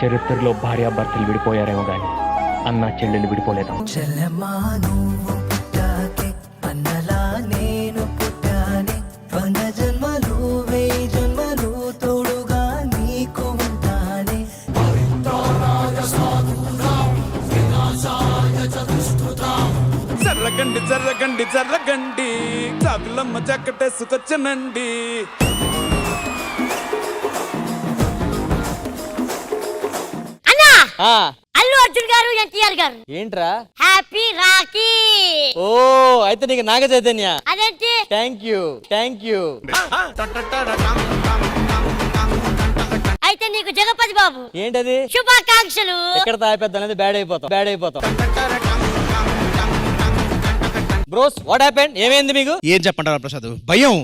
చరిత్రలో భార్యాభర్తలు విడిపోయారేమో గాని అన్న చెల్లెలు విడిపోలేదా? జర్రగండి జర్రగండి జర్రగండి చాకులమ్మ చక్కటేసుకొచ్చనండి. అల్లు అర్జున్ గారు, ఎన్టీఆర్ గారు ఏంట్రా హ్యాపీ రాఖీ. ఓ అయితే నీకు నాగ చైతన్య. అదేంటి? Thank you. అయితే నీకు జగపతి బాబు. ఏంటది? శుభాకాంక్షలు. ఎక్కడ తాగిపోద్దాం అనేది బ్యాడ్ అయిపోతాం. Bros what happened? ఏమైంది మీకు? ఏం చెప్పంటారా ప్రసాద్? భయం.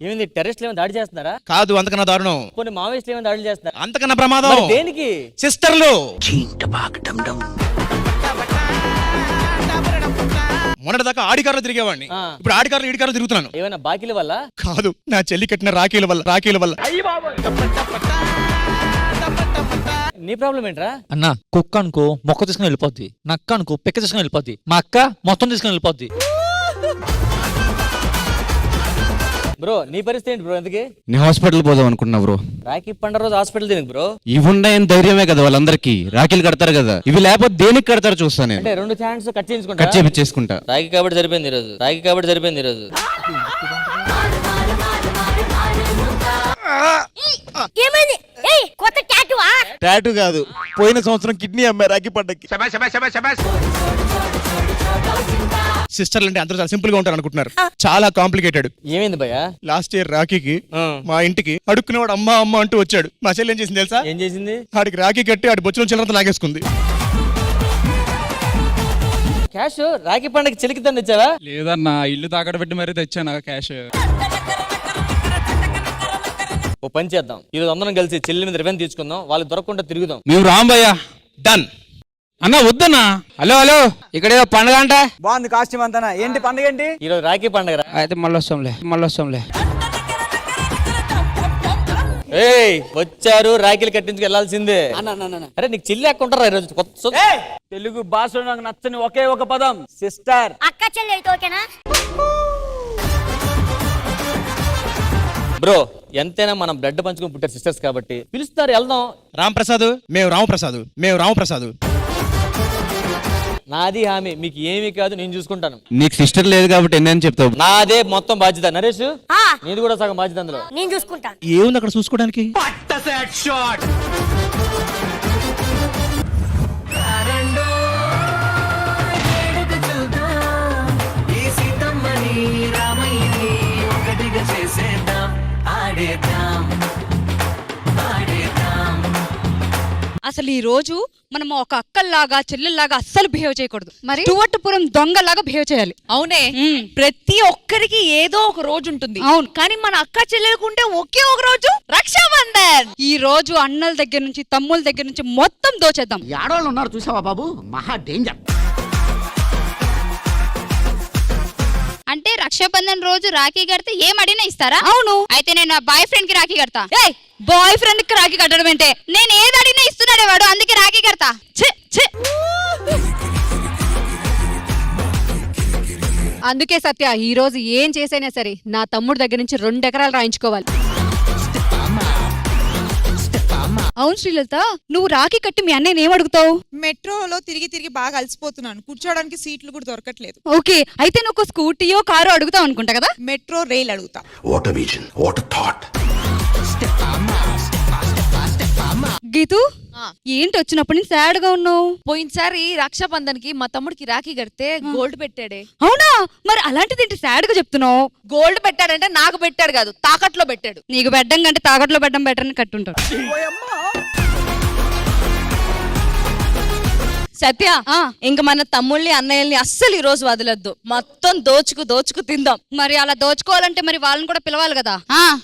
ఏమైంది? టెర్రరిస్టులు ఏమైనా దాడి చేస్తున్నారా? కాదు, అంతకన్నా దారుణం. కొన్ని మావోయిస్టులు ఏమైనా దాడులు చేస్తున్నారా? అంతకన్నా ప్రమాదం. దేనికి? సిస్టర్లు మొన్నటిదాకా ఆడి కారులో తిరిగేవాడిని, ఇప్పుడు ఆడి కారులో ఈడి కారులో తిరుగుతున్నాను. ఏమైనా బాకీల వల్ల? కాదు, నా చెల్లి కట్టిన రాఖీల వల్ల. నీ ప్రాబ్లం ఏంట్రా? అన్నా, కుక్క అనుకో మొక్క తీసుకుని వెళ్ళిపోద్ది, నక్క అనుకో పెక్క తీసుకుని వెళ్ళిపోద్ది, మా అక్క మొత్తం తీసుకుని వెళ్ళిపోద్ది. బ్రో నీ పరిస్థితి ఏంటి బ్రో? ఎందుకు నీ హాస్పిటల్ పోదాం అనుకున్నా బ్రో. రాఖీ పండుగ రోజు హాస్పిటల్ దేనికి బ్రో? ఇవి ఉన్నాయని ధైర్యమే కదా వాళ్ళందరికీ. రాఖీలు కడతారు కదా, ఇవి లేకపోతే దేనికి కడతారు చూస్తా నేను. అంటే 2 ఛాన్స్ కట్ కట్ చేయించేసుకుంటా. రాఖీ కాబట్టి సరిపోయింది ఈరోజు. ఏమైంది? కొత్త టాటూవా? టాటూ కాదు, పోయిన సంవత్సరం కిడ్నీ అమ్మాయి రాఖీ పండక్కి. సిస్టర్లు అంటే అందరూ చాలా సింపుల్ గా ఉంటారు అనుకుంటున్నారు, చాలా కాంప్లికేటెడ్. ఏమైంది భయ్యా? లాస్ట్ ఇయర్ రాఖీకి మా ఇంటికి అడుక్కునేవాడు అమ్మ అంటూ వచ్చాడు. మా చెల్లి ఏం చేసింది తెలుసా? ఏం చేసింది? ఆడికి రాఖీ కట్టి ఆడి బొచ్చులో చిల్లరంతా లాగేసుకుంది. క్యాష్ రాఖీ పండుగ చెలికి తండ్రి ఇచ్చావా? లేదన్నా, ఇల్లు తాకడ పెట్టి మరీ తెచ్చాను క్యాష్. ఓ పని చేద్దాం, ఈరోజు అందరం కలిసి చెల్లి మీద రివెంజ్ తీసుకుందాం, వాళ్ళకి దొరకకుండా తిరుగుదాం. మేము రాంబయ్యా. డన్ అన్నా వద్దన్నా. హలో ఇక్కడ ఏదో పండుగ అంట. బాగుంది కాస్ట్యూమ్ అంతా. ఏంటి పండుగ ఏంటి? ఈరోజు రాఖీ పండుగ. అయితే మళ్ళీ వస్తాంలే. వచ్చారు, రాఖీలు కట్టించుకు వెళ్లాల్సిందే. అరే నీకు చెల్లి అక్క ఉంటారా ఈరోజు? తెలుగు భాషలో నాకు నచ్చని ఒకే ఒక పదం సిస్టర్. అక్క చెల్లి అయితే ఓకేనా? బ్రో ఎంతైనా మనం బ్లడ్ పంచుకుని పుట్టారు సిస్టర్స్ కాబట్టి పిలుస్తారు, వెళ్దాం. రాంప్రసాద్, మేము రామప్రసాద్. నాది హామీ, మీకు ఏమీ కాదు, నేను చూసుకుంటాను. నీకు సిస్టర్ లేదు కాబట్టి ఎన్ని చెప్తావు? నాదే మొత్తం బాధ్యత. నరేష్ నీది కూడా సగం బాధ్యత అందులో. నేను చూసుకుంటాను. ఏముంది అక్కడ చూసుకోవడానికి? అసలు ఈ రోజు మనం ఒక అక్కల్లాగా చెల్లెల్లాగా అస్సలు బిహేవ్ చేయకూడదు. మరి టువట్టుపురం దొంగలాగా బిహేవ్ చేయాలి. అవునే, ప్రతి ఒక్కరికి ఏదో ఒక రోజు ఉంటుంది. అవును, కానీ మన అక్క చెల్లెలుకుంటే ఒకే ఒక రోజు రక్షాబంధన్. ఈ రోజు అన్నల దగ్గర నుంచి తమ్ముల దగ్గర నుంచి మొత్తం దోచేద్దాం. ఆడవాళ్ళు ఉన్నారు చూసావా బాబు, మహా డేంజర్. అంటే రక్షాబంధన్ రోజు రాఖీ కడితే ఏం అడిగినా ఇస్తారా? అవును. అయితే నేను నా బాయ్ ఫ్రెండ్ కి రాఖీ కడతా. బాయ్ ఫ్రెండ్ కి రాఖీ కట్టడం అంటే నేను ఏది అడిగినా ఇస్తున్నాడే వాడు, అందుకే రాఖీ కడతా. అందుకే సత్య, ఈ రోజు ఏం చేసైనా సరే నా తమ్ముడు దగ్గర నుంచి 2 ఎకరాలు రాయించుకోవాలి. అవును శ్రీలత, నువ్వు రాఖీ కట్టి మీ అన్నయ్యని ఏం అడుగుతావు? మెట్రోలో తిరిగి బాగా అలసిపోతున్నాను, కూర్చోడానికి సీట్లు కూడా దొరకట్లేదు. ఓకే, అయితే నువ్వు ఒక స్కూటీయో కారో అడుగుతావు అనుకుంటా కదా? మెట్రో రైల్ అడుగుతా. గీతు, ఏంటి వచ్చినప్పటి నుంచి సాడ్ గా ఉన్నావు? పోయినసారి రక్షాబంధన్ కి మా తమ్ముడికి రాఖీ కడితే గోల్డ్ పెట్టాడే. అవునా? మరి అలాంటిది ఏంటి సాడ్ గా చెప్తున్నావు? గోల్డ్ పెట్టాడంటే నాకు పెట్టాడు కాదు, తాకట్లో పెట్టాడు. నీకు పెట్టడం కంటే తాకట్లో పెట్టడం బెటర్ అని కట్టుంటాడు. సత్య, ఇంక మన తమ్ముళ్ళని అన్నయ్యల్ని అస్సలు ఈ రోజు వదలొద్దు, మొత్తం దోచుకు తిందాం. మరి అలా దోచుకోవాలంటే మరి వాళ్ళని కూడా పిలవాలి కదా?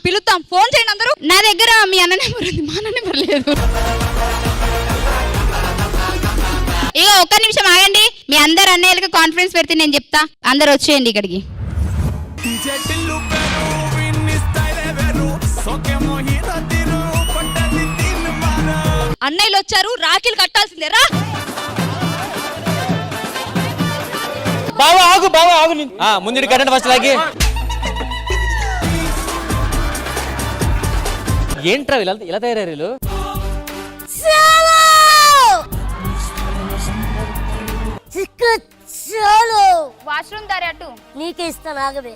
పిలుద్దాం. ఫోన్ చేయండి అందరూ. నా దగ్గర మీ అన్న నెంబర్ ఉంది, మా అన్న నెంబర్ లేదు. ఇక ఒక్క నిమిషం ఆగండి, మీ అందరు అన్నయ్యలకి కాన్ఫరెన్స్ పెడితే నేను చెప్తా. అందరు వచ్చేయండి ఇక్కడికి. అన్నయ్యలు వచ్చారు, రాఖీలు కట్టాల్సిందేరా. బావా ఆగు ముందు కరెంట్ ఫస్ట్ లాగి. ఏంట్రా ఇలా తయారయ్యారు వీళ్ళు? చాలు వాష్రూమ్ దారి అటు. నీకే ఇస్తాను ఆగవే.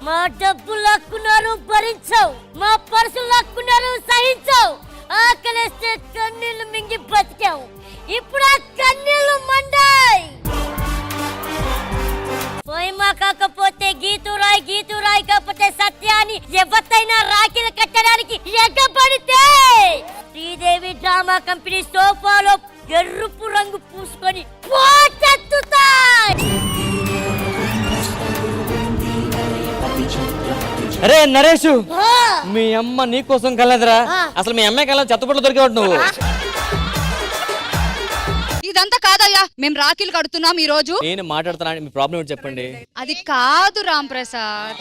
మా డబ్బు లాక్కున్నారు భరించావు, మా పర్సులు లాక్కున్నారు సహించావు, ఆకలేస్తే కన్నీళ్లు మింగి బతికావు, ఇప్పుడు ఆ కన్నీళ్లు మండాయి. పోయిమా కాకపోతే గీతురాయ్ కాకపోతే సత్యాన్ని ఎవరైనా రాఖీలు కట్టడానికి ఎగబడితే శ్రీదేవి డ్రామా కంపెనీ సోఫాలో ఎరుపు రంగు పూసుకొని పోటెత్తుతాయి. అరే నరేష్, మీ అమ్మ నీ కోసం కలదురా. అసలు మీ అమ్మాయి కల చెత్తపట్లు దొరికేవాడు నువ్వు. ఇదంతా కాదయ్యా, మేము రాఖీలు కడుతున్నాం ఈ రోజు. నేను మాట్లాడుతున్నా, మీ ప్రాబ్లం ఏంటి చెప్పండి. అది కాదు రామ్ ప్రసాద్.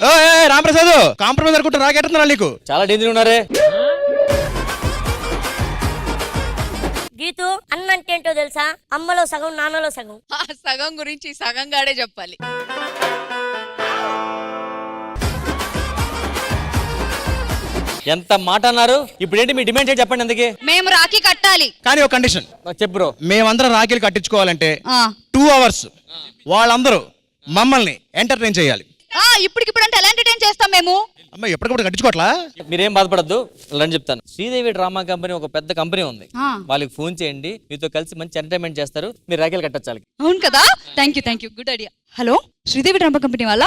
రామప్రసాద్ కాంప్రమైజ్ అనుకుంటే రాకెట్టున్నా నీకు. చాలా డేంజర్ ఉన్నారే. గీతు అన్నంటే ఏంటో తెలుసా? అమ్మలో సగం నాన్నలో సగం. ఆ సగం గురించి సగం గాడే చెప్పాలి. ఎంత మాట అన్నారు. ఇప్పుడు ఏంటి మీ డిమాండ్ ఏంటి చెప్పండి. అందుకే మేము రాఖీ కట్టాలి. కానీ ఒక కండిషన్. చెప్పు బ్రో. మేమందరం రాఖీలు కట్టించుకోవాలంటే 2 hours వాళ్ళందరూ మమ్మల్ని ఎంటర్టైన్ చేయాలి. ఇప్పటికిప్పుడు అంటే ఎలా ఎంటర్టైన్ చేస్తాం మేము? అమ్మ ఎప్పటికప్పుడు కట్టించుకోవట్లా? మీరేం బాధపడద్దు, అని చెప్తాను. శ్రీదేవి డ్రామా కంపెనీ ఒక పెద్ద కంపెనీ ఉంది. వాళ్ళకి ఫోన్ చేయండి, మీతో కలిసి మంచి ఎంటర్టైన్మెంట్ చేస్తారు. మీరు రాఖీలు కట్టొచ్చాలి. అవును కదా, thank you, good idea. Hello, Sridevi drama company వాళ్ళ?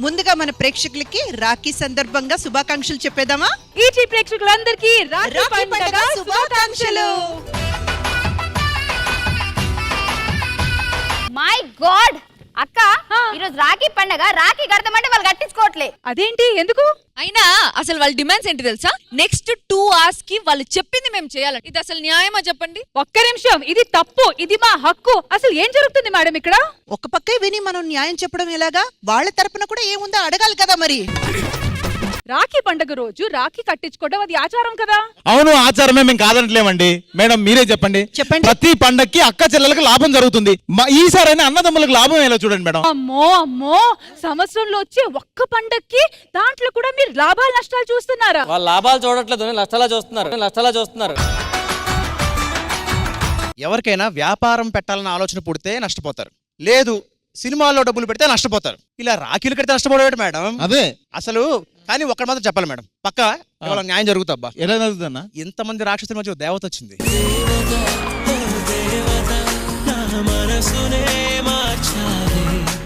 ముందుగా మన ప్రేక్షకులకి రాఖీ సందర్భంగా శుభాకాంక్షలు చెప్పేద్దామా? ఈటీ ప్రేక్షకులందరికీ రాఖీ పండుగ శుభాకాంక్షలు. మై గాడ్ అక్క, ఈరోజు రాఖీ పండుగ, రాఖీ కడతామంటే వాళ్ళు కట్టించుకోవట్లే. అదేంటి, ఎందుకు? అయినా అసలు వాళ్ళ డిమాండ్స్ ఏంటి తెలుసా? నెక్స్ట్ 2 hours కి వాళ్ళు చెప్పింది మేము చేయాలి. ఇది అసలు న్యాయమా చెప్పండి? ఒక్క నిమిషం, ఇది తప్పు, ఇది మా హక్కు. అసలు ఏం జరుగుతుంది మేడం ఇక్కడ? ఒక పక్కే విని మనం న్యాయం చెప్పడం ఎలాగా? వాళ్ళ తరపున కూడా ఏముందో అడగాలి కదా మరి. రాఖీ పండుగ రోజు రాఖీ కట్టించుకోవడం అది ఆచారం కదా? అవును, ఆచారమే, మేము కాదనట్లేమండి. మేడం మీరే చెప్పండి. ప్రతి పండక్కి అక్క చెల్లెలకు లాభం జరుగుతుంది. ఈసారైనా అన్నదమ్ములకు లాభం ఎలా చూడండి మేడం. అమ్మో, సంవత్సరంలో వచ్చే ఒక్క పండక్కి దాంట్లో కూడా మీరు లాభాలు నష్టాలు చూస్తున్నారా? వాళ్ళు లాభాలు చూడట్లేదు, నష్టాలా చూస్తున్నారు. ఎవరికైనా వ్యాపారం పెట్టాలన్న ఆలోచన పుడితే నష్టపోతారు, లేదు సినిమాల్లో డబ్బులు పెడితే నష్టపోతారు. ఇలా రాఖీలు కడితే నష్టపోవడం మేడం. అదే అసలు. కానీ ఒక్కటి మాత్రం చెప్పాలి మేడం, పక్క న్యాయం జరుగుతాబ్బా. ఎలా జరుగుతుందన్నా? ఇంతమంది రాక్షసుల మధ్య దేవత వచ్చింది.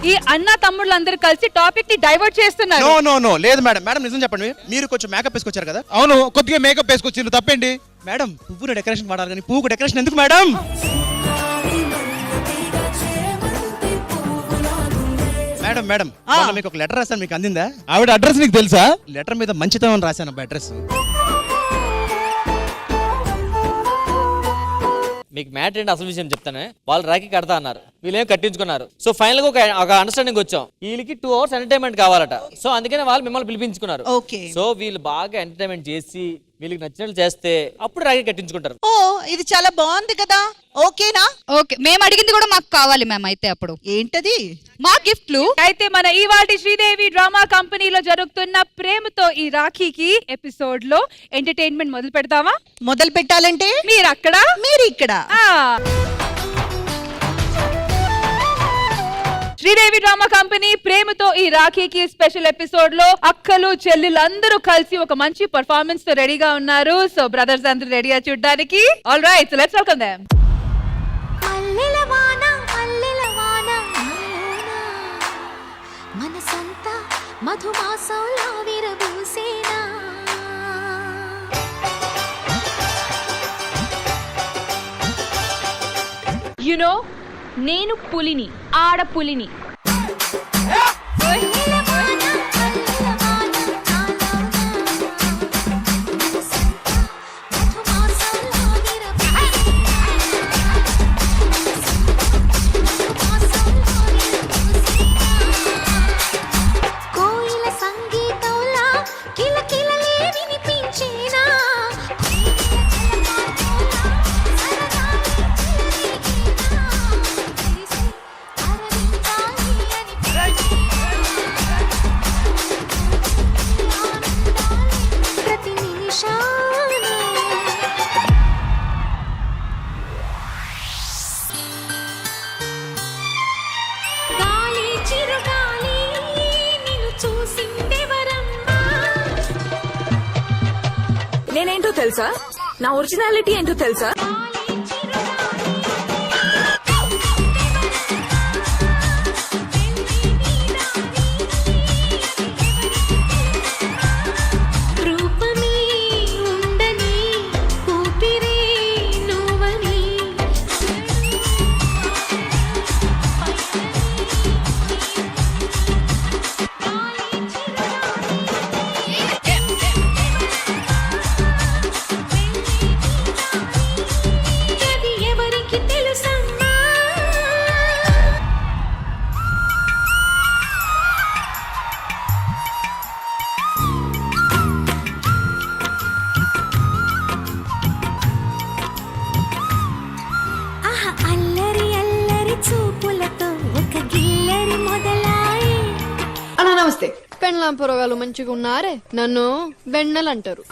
ఈ అన్న తమ్ముళ్ళందరూ కలిసి టాపిక్ ని డైవర్ట్ చేస్తున్నారు. నో లేదు మేడం. మేడం నిజం చెప్పండి, మీరు కొంచెం మేకప్ వేసుకొచ్చారు కదా? అవును, కొద్దిగా మేకప్ వేసుకొచ్చిండ్రు, తప్పేంటి మేడం? పువ్వుని డెకరేషన్ వాడాలి కానీ పువ్వుకు డెకరేషన్ ఎందుకు మేడం? మేడం మేడం మీకు ఒక లెటర్ రాశాను, మీకు అందిందా? ఆవిడ అడ్రస్ నీకు తెలుసా? లెటర్ మీద మంచితనం రాశాను అబ్బా అడ్రస్. మీకు మ్యాటర్ ఏంటి అసలు విషయం చెప్తానే. వాళ్ళు రాఖీ కడతా అన్నారు, వీళ్ళేం కట్టించుకున్నారు. సో ఫైనల్ గా ఒక అండర్స్టాండింగ్ వచ్చాం. వీళ్ళకి 2 hours ఎంటర్టైన్మెంట్ కావాలట. సో అందుకనే వాళ్ళు మిమ్మల్ని పిలిపించుకున్నారు. సో వీళ్ళు బాగా ఎంటర్టైన్మెంట్ చేసి వీళ్ళకి నచ్చినట్లు చేస్తే అప్పుడు రాఖీ కట్టించుకుంటారు. ఓ, ఇది చాలా బాగుంది కదా. ఓకేనా? ఓకే, మేము అడిగింది కూడా మాకు కావాలి మ్యామ్. అయితే అప్పుడు ఏంటది? మా గిఫ్ట్లు. అయితే మన ఇవాల్టి శ్రీదేవి డ్రామా కంపెనీలో జరుగుతున్న ప్రేమతో ఈ రాఖీకి ఎపిసోడ్ లో ఎంటర్టైన్మెంట్ మొదలు పెడతావా? మొదలు పెట్టాలంటే మీరు అక్కడ, మీరు ఇక్కడ. శ్రీదేవి డ్రామా కంపెనీ ప్రేమతో ఈ రాఖీకి స్పెషల్ ఎపిసోడ్ లో అక్కలు చెల్లెలు అందరూ కలిసి ఒక మంచి పర్ఫార్మెన్స్ తో రెడీగా ఉన్నారు. సో బ్రదర్స్ అందరూ రెడీగా చూడడానికి. All right, so let's welcome them. మనసంతా మధుమాసంలా విరబూసేనా యునో నేను పులిని, ఆడ పులిని. నేనేంటో తెలుసా, నా ఒరిజినాలిటీ ఏంటో తెలుసా? నమస్తే. పెండ్లాం పొరగాలు మంచిగా ఉన్నారే, నన్ను బెన్నెలు అంటారు.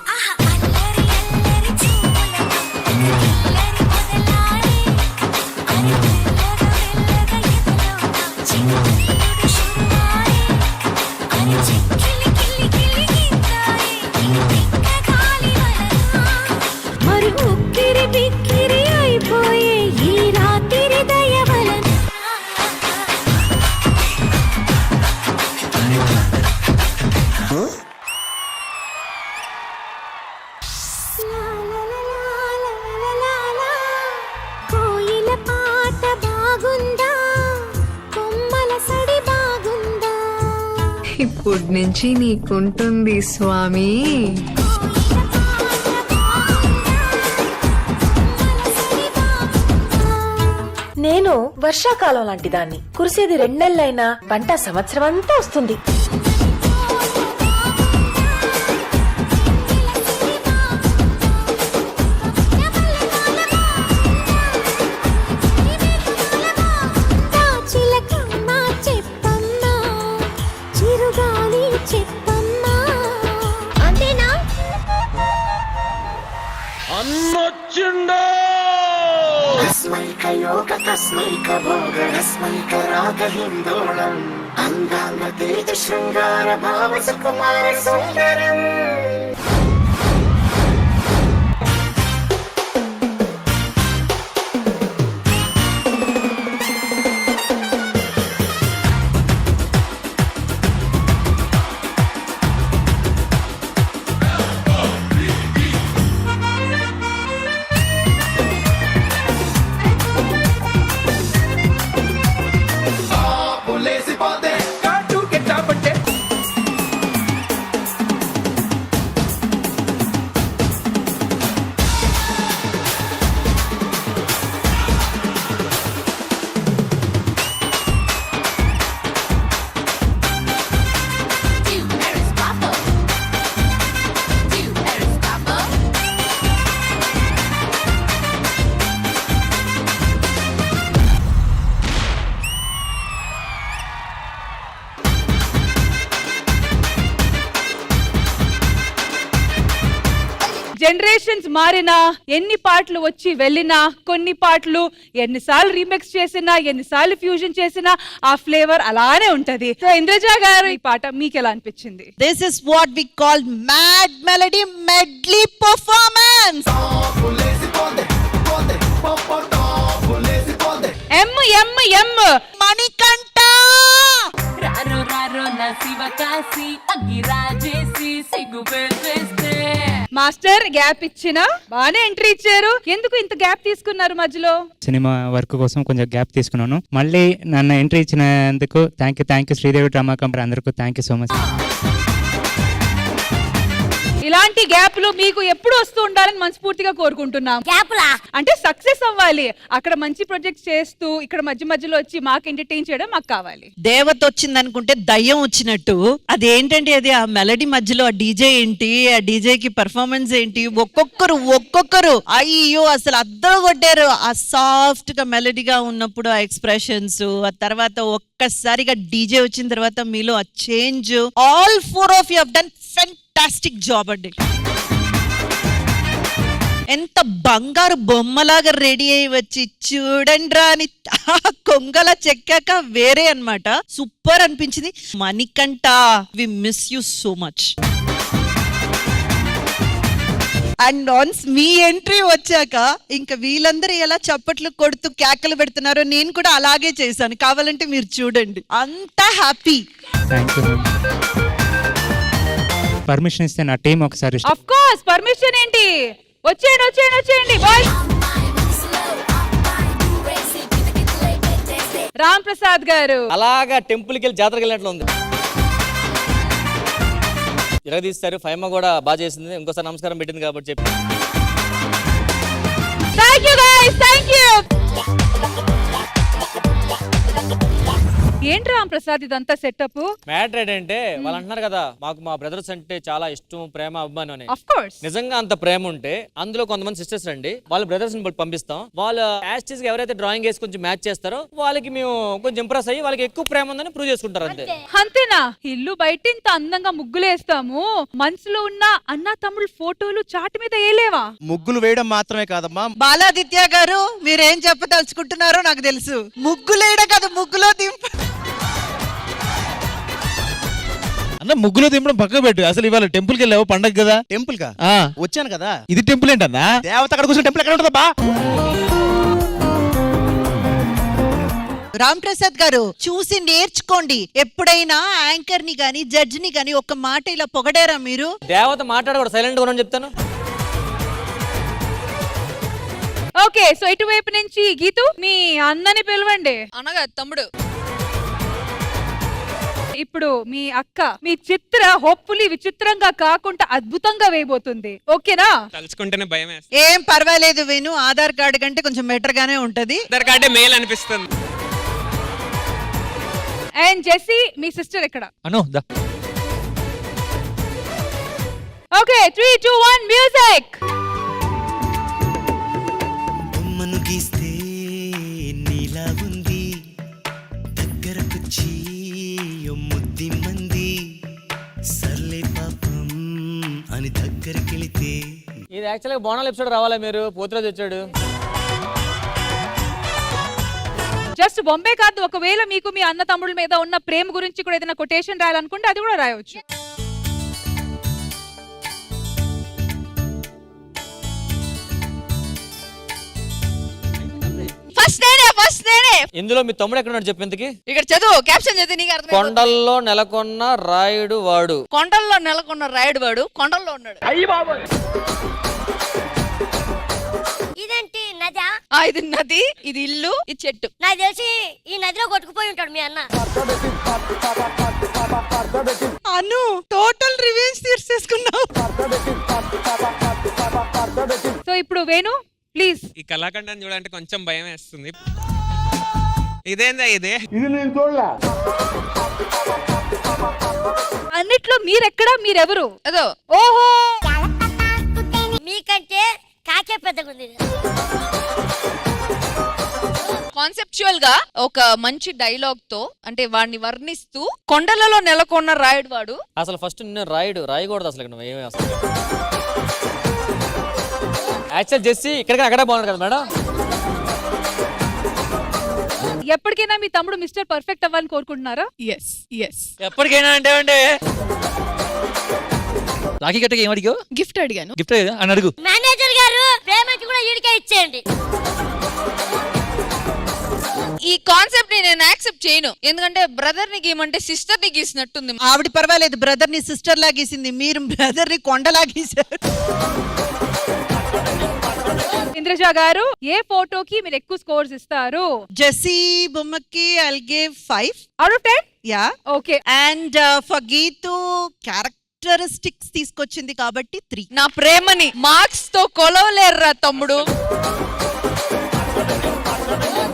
మరి ఉక్కిరి బిక్కిరి అయిపోయే ఈ రాత్రి దయవలన కోయిల పాట బాగుందా, కొమ్మల సడి బాగుందా, ఇప్పుడు నుంచి నీకుంటుంది స్వామి. నేను వర్షాకాలం లాంటి దాన్ని. కురిసేది 2 నెలలైనా పంట సంవత్సరం అంతా వస్తుంది. చెప్పమ్మా, చిరుగాలి చెప్పమ్మా, అంతేనా? అన్నొచ్చిండో యోగ తస్మైక భోగ రస్మైక రాగ హిందోళం అంగాంగ తేజ శృంగార భావ సుకుమార సుందరం. జనరేషన్స్ మారినా, ఎన్ని పాటలు వచ్చి వెళ్ళినా, కొన్ని పాటలు ఎన్నిసార్లు రీమిక్స్ చేసినా, ఎన్నిసార్లు ఫ్యూజన్ చేసినా ఆ ఫ్లేవర్ అలానే ఉంటది. సో ఇంద్రజ గారు, ఈ పాట మీకు ఎలా అనిపించింది? This is what we call Mad Melody Medley Performance. ఎమ్ ఎమ్ ఎమ్ మణికంఠ రారో రారో నా శివకాశి అగ్గిరాజేసి సిగ్గుపెట్టేస్తే. మాస్టర్ గ్యాప్ ఇచ్చినా బానే ఎంట్రీ ఇచ్చారు. ఎందుకు ఇంత గ్యాప్ తీసుకున్నారు మధ్యలో? సినిమా వర్క్ కోసం కొంచెం గ్యాప్ తీసుకున్నాను. మళ్ళీ నన్ను ఎంట్రీ ఇచ్చినందుకు thank you Sridevi drama company అందరికీ థ్యాంక్ యూ సో మచ్. ఇలాంటి గ్యాప్లు మీకు ఎప్పుడు వస్తూ ఉండాలని మనస్ఫూర్తిగా కోరుకుంటున్నాం. గ్యాప్లా అంటే సక్సెస్ అవ్వాలి. అక్కడ మంచి ప్రాజెక్ట్ చేస్తూ ఇక్కడ మధ్య మధ్యలో వచ్చి మాకు ఎంటర్టైన్ చేయడం మాకు కావాలి. దేవత వచ్చింది అనుకుంటే దయ్యం వచ్చినట్టు. అదేంటండి అది? ఆ మెలడీ మధ్యలో ఆ డీజే ఏంటి, ఆ డీజే కి పర్ఫార్మెన్స్ ఏంటి, ఒక్కొక్కరు అయ్యో అసలు అద్దరు కొట్టారు. ఆ సాఫ్ట్ గా మెలడీగా ఉన్నప్పుడు ఆ ఎక్స్ప్రెషన్స్, ఆ తర్వాత ఒక్కసారిగా డీజే వచ్చిన తర్వాత మీలో ఆ change, all four of you have done fantastic job అండి. ఎంత బంగారు బొమ్మలాగా రెడీ అయ్యి వచ్చి చూడండి రా అని కొంగల చెక్కాక వేరే అన్నమాట. సూపర్ అనిపించింది. Manikanta, we miss you so much. And once మీ ఎంట్రీ వచ్చాక ఇంకా వీళ్ళందరూ ఎలా చప్పట్లు కొడుతూ కేకలు పెడుతున్నారో నేను కూడా అలాగే చేశాను. కావాలంటే మీరు చూడండి, అంత హ్యాపీ. Thank you. పర్మిషన్ ఇస్తే నా టీం ఒకసారి ఆఫ్ కోర్స్ పర్మిషన్ ఏంటి, వచ్చేయండి బాయ్స్. రామ్ ప్రసాద్ గారు అలాగా టెంపుల్కి వెళ్ళి జాతరకి వెళ్ళినట్లు ఉంది. ఇలా తీస్తారు. ఫైమా కూడా బాగా చేసింది. ఇంకోసారి నమస్కారం పెట్టింది కాబట్టి చెప్పి thank you guys, thank you. ఏంటి రామ్ ప్రసాద్ ఇదంతా సెటప్? మ్యాటర్ ఏంటంటే వాళ్ళు అంటున్నారు కదా, మాకు మా బ్రదర్స్ అంటే చాలా ఇష్టం, ప్రేమ, అభిమానం అని. ఆఫ్ కోర్స్ నిజంగా అంత ప్రేమ ఉంటే అందులో కొంతమంది సిస్టర్స్ రండి, వాళ్ళ బ్రదర్స్ ని పంపిస్తాం. వాళ్ళు యాస్టిస్ గా ఎవరైతే డ్రాయింగ్ వేసి కొంచెం మ్యాచ్ చేస్తారో వాళ్ళకి మేము కొంచెం ఇంప్రెస్ అయ్యి వాళ్ళకి ఎక్కువ ప్రేమ ఉందని ప్రూవ్ చేసుకుంటారు అంతే. అంతేనా? ఇల్లు బయట ఇంత అందంగా ముగ్గులేస్తాము, మనసులో ఉన్న అన్న తమ్ముళ్ళ ఫోటోలు చాటు మీద వేయలేవా? ముగ్గులు వేయడం మాత్రమే కాదమ్మా. బాలాదిత్య గారు మీరేం చెప్పదలుచుకుంటున్నారో నాకు తెలుసు. ముగ్గులేయడం కాదు, ముగ్గులో దింప. అన్న ముగ్గులో దింపడం పక్క పెట్టు. అసలు ఇవాళ టెంపుల్ కి వెళ్ళావు, పండగ కదా. టెంపుల్ కా ఆ, వచ్చాను కదా. ఇది టెంపుల్ ఏంటన్నా? దేవత అక్కడ కూర్చొని టెంపుల్ ఎక్కడ ఉంటుందా? రామ్ ప్రసాద్ గారు చూసి నేర్చుకోండి. ఎప్పుడైనా యాంకర్ ని గాని జడ్జ్ ని గాని ఒక్క మాట ఇలా పొగడారా మీరు? దేవత మాట్లాడకూడదు, సైలెంట్ గా చెప్తాను. ఓకే, సో ఇటువైపు నుంచి గీతు మీ అన్నని పిలవండి. అనగా తమ్ముడు. ఇప్పుడు మీ అక్క మీ చిత్ర హోప్ఫుల్లీ విచిత్రంగా కాకుండా అద్భుతంగా వేయబోతుంది. ఓకేనా? తలుచుకుంటేనే భయం వేస్తుంది. ఏం పర్వాలేదు వేణు, ఆధార్ కార్డు కంటే కొంచెం బెటర్ గానే ఉంటది. ఆధార్ కార్డే మేల్ అనిపిస్తుంది. అండ్ జెస్సీ మీ సిస్టర్ ఎక్కడ? అను దా. Okay, 3, 2, 1 music. బొమ్మను గీస్తే నీలా ఉంది, దగ్గరకొచ్చి ముద్ది మంది సర్లే పాపం అని దగ్గరికెళితే. ఇది యాక్చువల్గా బోనాల ఎపిసోడ్ రావాలా మీరు? పోతురాజు వచ్చాడు. జస్ట్ బొంబే కాదు, ఒకవేళ మీకు మీ అన్న తమ్ముళ్ళ మీద ఉన్న ప్రేమ గురించి కూడా ఏదైనా కొటేషన్ రాయాలనుకుంటే అది కూడా రాయవచ్చు. ఫస్ట్ నేనే. ఇందులో మీ తమ్ముడు ఎక్కడ ఉన్నాడు చెప్పు ఇంతకి? ఇక్కడ చదువు, క్యాప్షన్ చదివి నీకు అర్థం. కొండల్లో నెలకొన్న రాయుడు వాడు. కొండల్లో నెలకొన్న రాయుడు వాడు కొండల్లో ఉన్నాడు. ఇదేంటి నదా? ఇది నది, ఇది ఇల్లు, ఇది చెట్టు. నాకు తెలిసి ఈ నదిలో కొట్టుకుపోయి ఉంటాడు మీ అన్న. అను టోటల్ రివెంజ్ తీర్చేసుకున్నావు. సో ఇప్పుడు వేణు ప్లీజ్. ఈ కళాఖండాన్ని చూడాలంటే కొంచెం భయం వేస్తుంది. ఇదేందా ఇది? అన్నిట్లో మీరెక్కడ, మీరెవరు? అదో ఓహో, మీకంటే కాకే పెద్దగా ఉంది. కాన్సెప్చువల్ గా ఒక మంచి డైలాగ్ తో అంటే వాడిని వర్ణిస్తూ కొండలలో నెలకొన్న రాయుడు వాడు. అసలు ఫస్ట్ నిన్ను రాయకూడదు అసలు. నువ్వు ఏమి అసలు యాక్చువల్ జెస్సీ ఇక్కడికి అక్కడ బాగున్నాడు కదా మేడం. ఎప్పటికైనా మీ తమ్ముడు మిస్టర్ పర్ఫెక్ట్ అవ్వాలని కోరుకుంటున్నారా? Yes yes. ఎప్పటికైనా అంటే అంటే రాఖీ కట్టకి ఏం అడిగావు? గిఫ్ట్ అడిగాను. గిఫ్ట్ అని అడుగు. మేనేజర్ గారు పేమెంట్ కూడా ఈడికే ఇచ్చేయండి. ఈ కాన్సెప్ట్ ని నేను యాక్సెప్ట్ చేయను. ఎందుకంటే బ్రదర్ ని గీయమంటే సిస్టర్ ని గీసినట్టుంది. ఆవిడ పర్వాలేదు, బ్రదర్ ని సిస్టర్ లా గీసింది, మీరు బ్రదర్ ని కొండలా గీసారు. ఇంద్రజ గారు ఏ ఫోటోకి మీరు ఎక్కువ స్కోర్స్ ఇస్తారు? జెస్సీ బొమ్మకి I'll give 5 out of 10. Yeah okay. And for Geethu characteristics తీసుకొచ్చింది కాబట్టి 3. నా ప్రేమని మార్క్స్ తో కొలవలేరురా తమ్ముడు.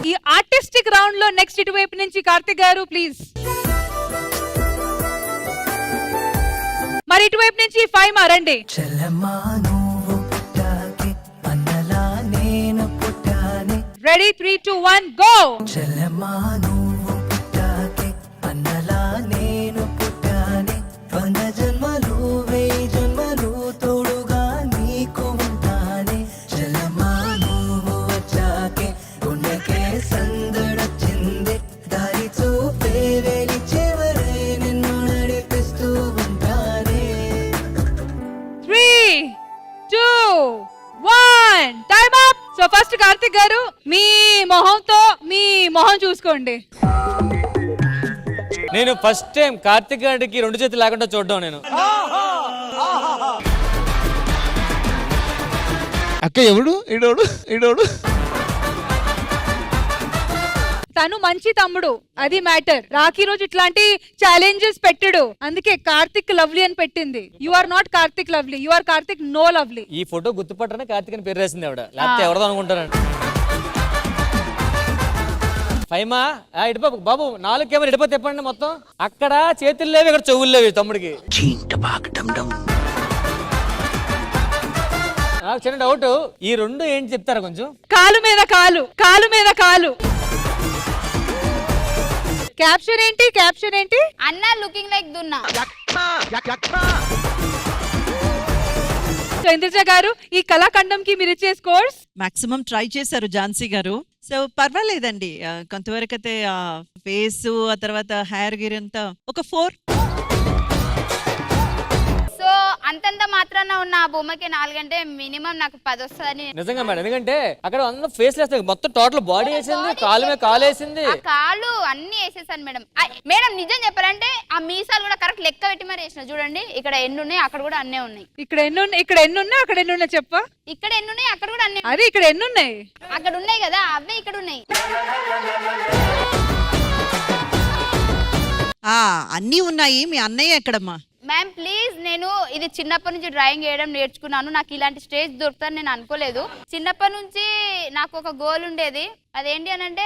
ఈ ఆర్టిస్టిక్ రౌండ్ లో నెక్స్ట్ ఇటువైపు నుంచి కార్తిక్ గారు ప్లీజ్. మరి ఇటువైపు నుంచి 5 మారండి. Ready 3, 2, 1 go. So first Karthik గారు మీ మొహంతో మీ మొహం చూసుకోండి. నేను ఫస్ట్ టైం కార్తిక్ గారికి 2 చేతులు లేకుండా చూడడం నేను. అక్క ఎవడు ఈడోడు తను మంచి తమ్ముడు, అది మ్యాటర్. రాఖీ రోజు ఇట్లాంటి ఛాలెంజెస్ పెట్టడు, అందుకే కార్తిక్ లవ్లీ అని పెట్టింది. You are not Karthik lovely, you are Karthik no lovely. ఈ ఫోటో గుర్తుపట్టనే కార్తిక్ అని పేరు రాసింది ఆవిడ, లేకపోతే ఎవరిదో అనుకుంటారండి. ఫైమా ఇటుపో బాబు, 4 కెమెరా ఇటుపో తిప్పండి మొత్తం. అక్కడ చేతులు లేవు, ఇక్కడ చెవులు లేవు తమ్ముడికి. నాకు చిన్న డౌట్, ఈ 2 ఏంటి చెప్తారా కొంచెం? కాలు మీద కాలు, కాలు మీద కాలు. క్యాప్షన్ ఏంటి? అన్న లుకింగ్ లైక్ దున్నా. సో ఇంద్రజ గారు ఈ కళాఖండంకి మీరు ఇచ్చే స్కోర్స్? మాక్సిమం ట్రై చేశారు ఝాన్సీ గారు. సో పర్వాలేదండి, కొంతవరకు అయితే ఫేస్ ఆ తర్వాత హెయిర్ గిర్ అంతా ఒక 4. సో అంతంత మాత్రాన ఉన్న ఆ బొమ్మకి 4 అంటే మినిమం నాకు 10 వస్తుందని. నిజంగా మేడం, ఎందుకంటే అక్కడ అందరూ ఫేస్ వేస్తారు, మొత్తం టోటల్ బాడీ వేసింది, కాలు మీద కాలు వేసింది, కాలు అన్ని వేసేసాను మేడం. మేడం నిజం చెప్పాలంటే ఆ మీసాలు కూడా కరెక్ట్ లెక్క పెట్టి మరి వేసిన. చూడండి ఇక్కడ ఎన్ని ఉన్నాయి, అక్కడ కూడా అన్నే ఉన్నాయి. ఇక్కడ ఎన్ని ఉన్నాయి, అక్కడ ఎన్ని ఉన్నాయి చెప్ప. ఇక్కడ ఎన్ని ఉన్నాయి, అక్కడ కూడా అన్నీ. అదే ఇక్కడ ఎన్ని ఉన్నాయి, అక్కడ ఉన్నాయి కదా, అవే ఇక్కడ ఉన్నాయి. అన్నీ ఉన్నాయి. మీ అన్నయ్య ఎక్కడమ్మా? మ్యామ్ ప్లీజ్, నేను ఇది చిన్నప్పటి నుంచి డ్రాయింగ్ వేయడం నేర్చుకున్నాను. నాకు ఇలాంటి స్టేజ్ దొరుకుతుందని నేను అనుకోలేదు. చిన్నప్పటి నుంచి నాకు ఒక గోల్ ఉండేది, అదేంటి అని అంటే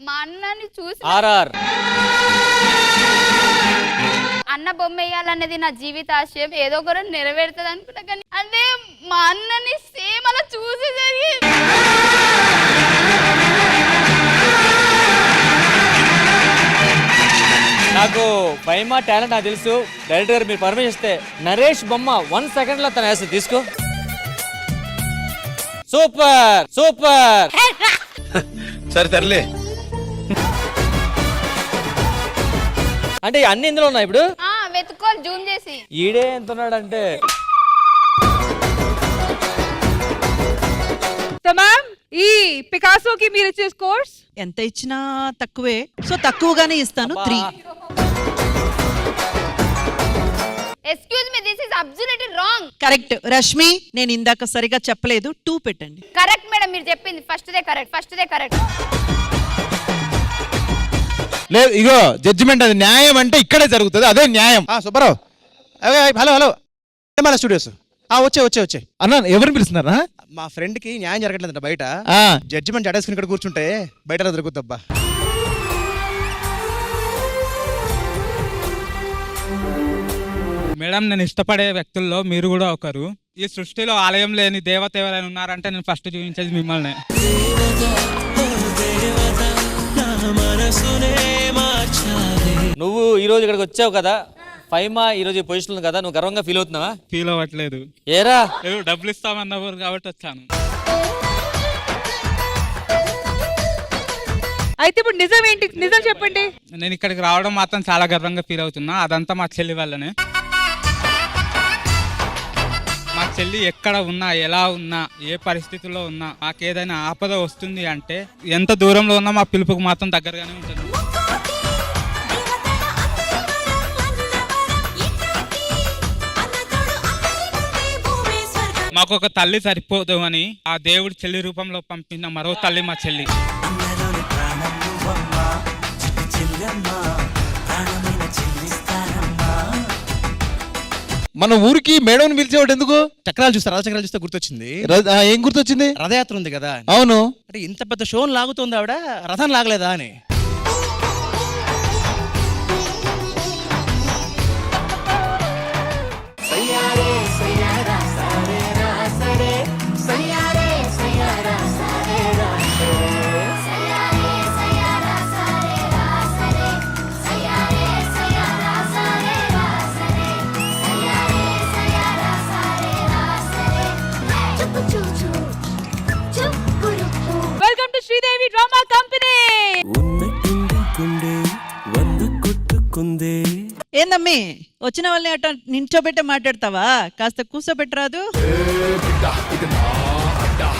మా అన్నని చూసి అన్న బొమ్మ వేయాలనేది నా జీవిత ఆశయం. ఏదో ఒక రోజు నెరవేరుతుంది అనుకున్నా, కానీ అంటే మా అన్నని సేమ్ అలా చూసేసరికి నాకు ఫైమా టాలెంట్ నాకు తెలుసు. డైరెక్టర్ గారు మీరు పర్మిషన్ ఇస్తే నరేష్ బొమ్మ 1 సెకండ్ లో తన వేస్తుంది, తీసుకో. సూపర్ సరే తరలే. అంటే అన్ని ఇందులో ఉన్నాయి ఇప్పుడు. వెతుక్కోవాలి జూమ్ చేసి. ఈడే ఎంత ఉన్నాడంటే ఈ పికాసోకి మీరు ఇచ్చే స్కోర్స్? ఎంత ఇచ్చినా తక్కువే, సో తక్కువగానే ఇస్తాను. 3. Excuse me, this is absolutely wrong. Correct Rashmi, నేను ఇందాక సరిగా చెప్పలేదు. 2 పెట్టండి. కరెక్ట్ మేడం, మీరు చెప్పింది ఫస్ట్ దే కరెక్ట్. లేదు, ఇగో జడ్జిమెంట్, అది న్యాయం అంటే ఇక్కడే జరుగుతుంది, అదే న్యాయం. సుబ్బారావు, హలో మన స్టూడియోస్ వచ్చే అన్న ఎవరిని పిలుస్తున్నారా? మా ఫ్రెండ్ కి న్యాయం జరగట్లేదంట బయట. జడ్జిమెంట్ జడేసుకుని ఇక్కడ కూర్చుంటే బయట దొరుకుద్దబ్బా. మేడం, నేను ఇష్టపడే వ్యక్తుల్లో మీరు కూడా ఒకరు. ఈ సృష్టిలో ఆలయం లేని దేవత ఎవరైనా ఉన్నారంటే నేను ఫస్ట్ చూపించేది మిమ్మల్ని. నువ్వు ఈ రోజు ఇక్కడికి వచ్చావు కదా, ఫైమా ఈ రోజు పొజిషన్ ఉంది కదా, నువ్వు గర్వంగా ఫీల్ అవుతున్నావా? ఫీల్ అవ్వట్లేదు. ఏరా డబ్బులు ఇస్తామన్నారు కాబట్టి వచ్చాను. అయితే ఇప్పుడు నిజం ఏంటి? నిజం చెప్పండి. నేను ఇక్కడికి రావడం మాత్రం చాలా గర్వంగా ఫీల్ అవుతున్నా. అదంతా మా చెల్లి వల్లనే. మా చెల్లి ఎక్కడ ఉన్నా, ఎలా ఉన్నా, ఏ పరిస్థితుల్లో ఉన్నా, మాకు ఏదైనా ఆపద వస్తుంది అంటే ఎంత దూరంలో ఉన్నా మా పిలుపుకు మాత్రం దగ్గరగానే ఉంటుంది. మాకు ఒక తల్లి సరిపోదు అని ఆ దేవుడి చెల్లి రూపంలో పంపిన మరో తల్లి మా చెల్లి. మన ఊరికి మేడం పిలిచేవాడు ఎందుకు? చక్రాలు చూస్తే రథచక్రాలు చూస్తే గుర్తొచ్చింది. ఏం గుర్తొచ్చింది? రథయాత్ర ఉంది కదా. అవును. అంటే ఇంత పెద్ద షోన్ లాగుతుంది ఆవిడ, రథం లాగలేదా అని. Welcome to Sridevi drama company. ఏందమ్మి వచ్చిన వాళ్ళని అట్లా నించోబెట్టే మాట్లాడతావా? కాస్త కూర్చోబెట్టరాదు?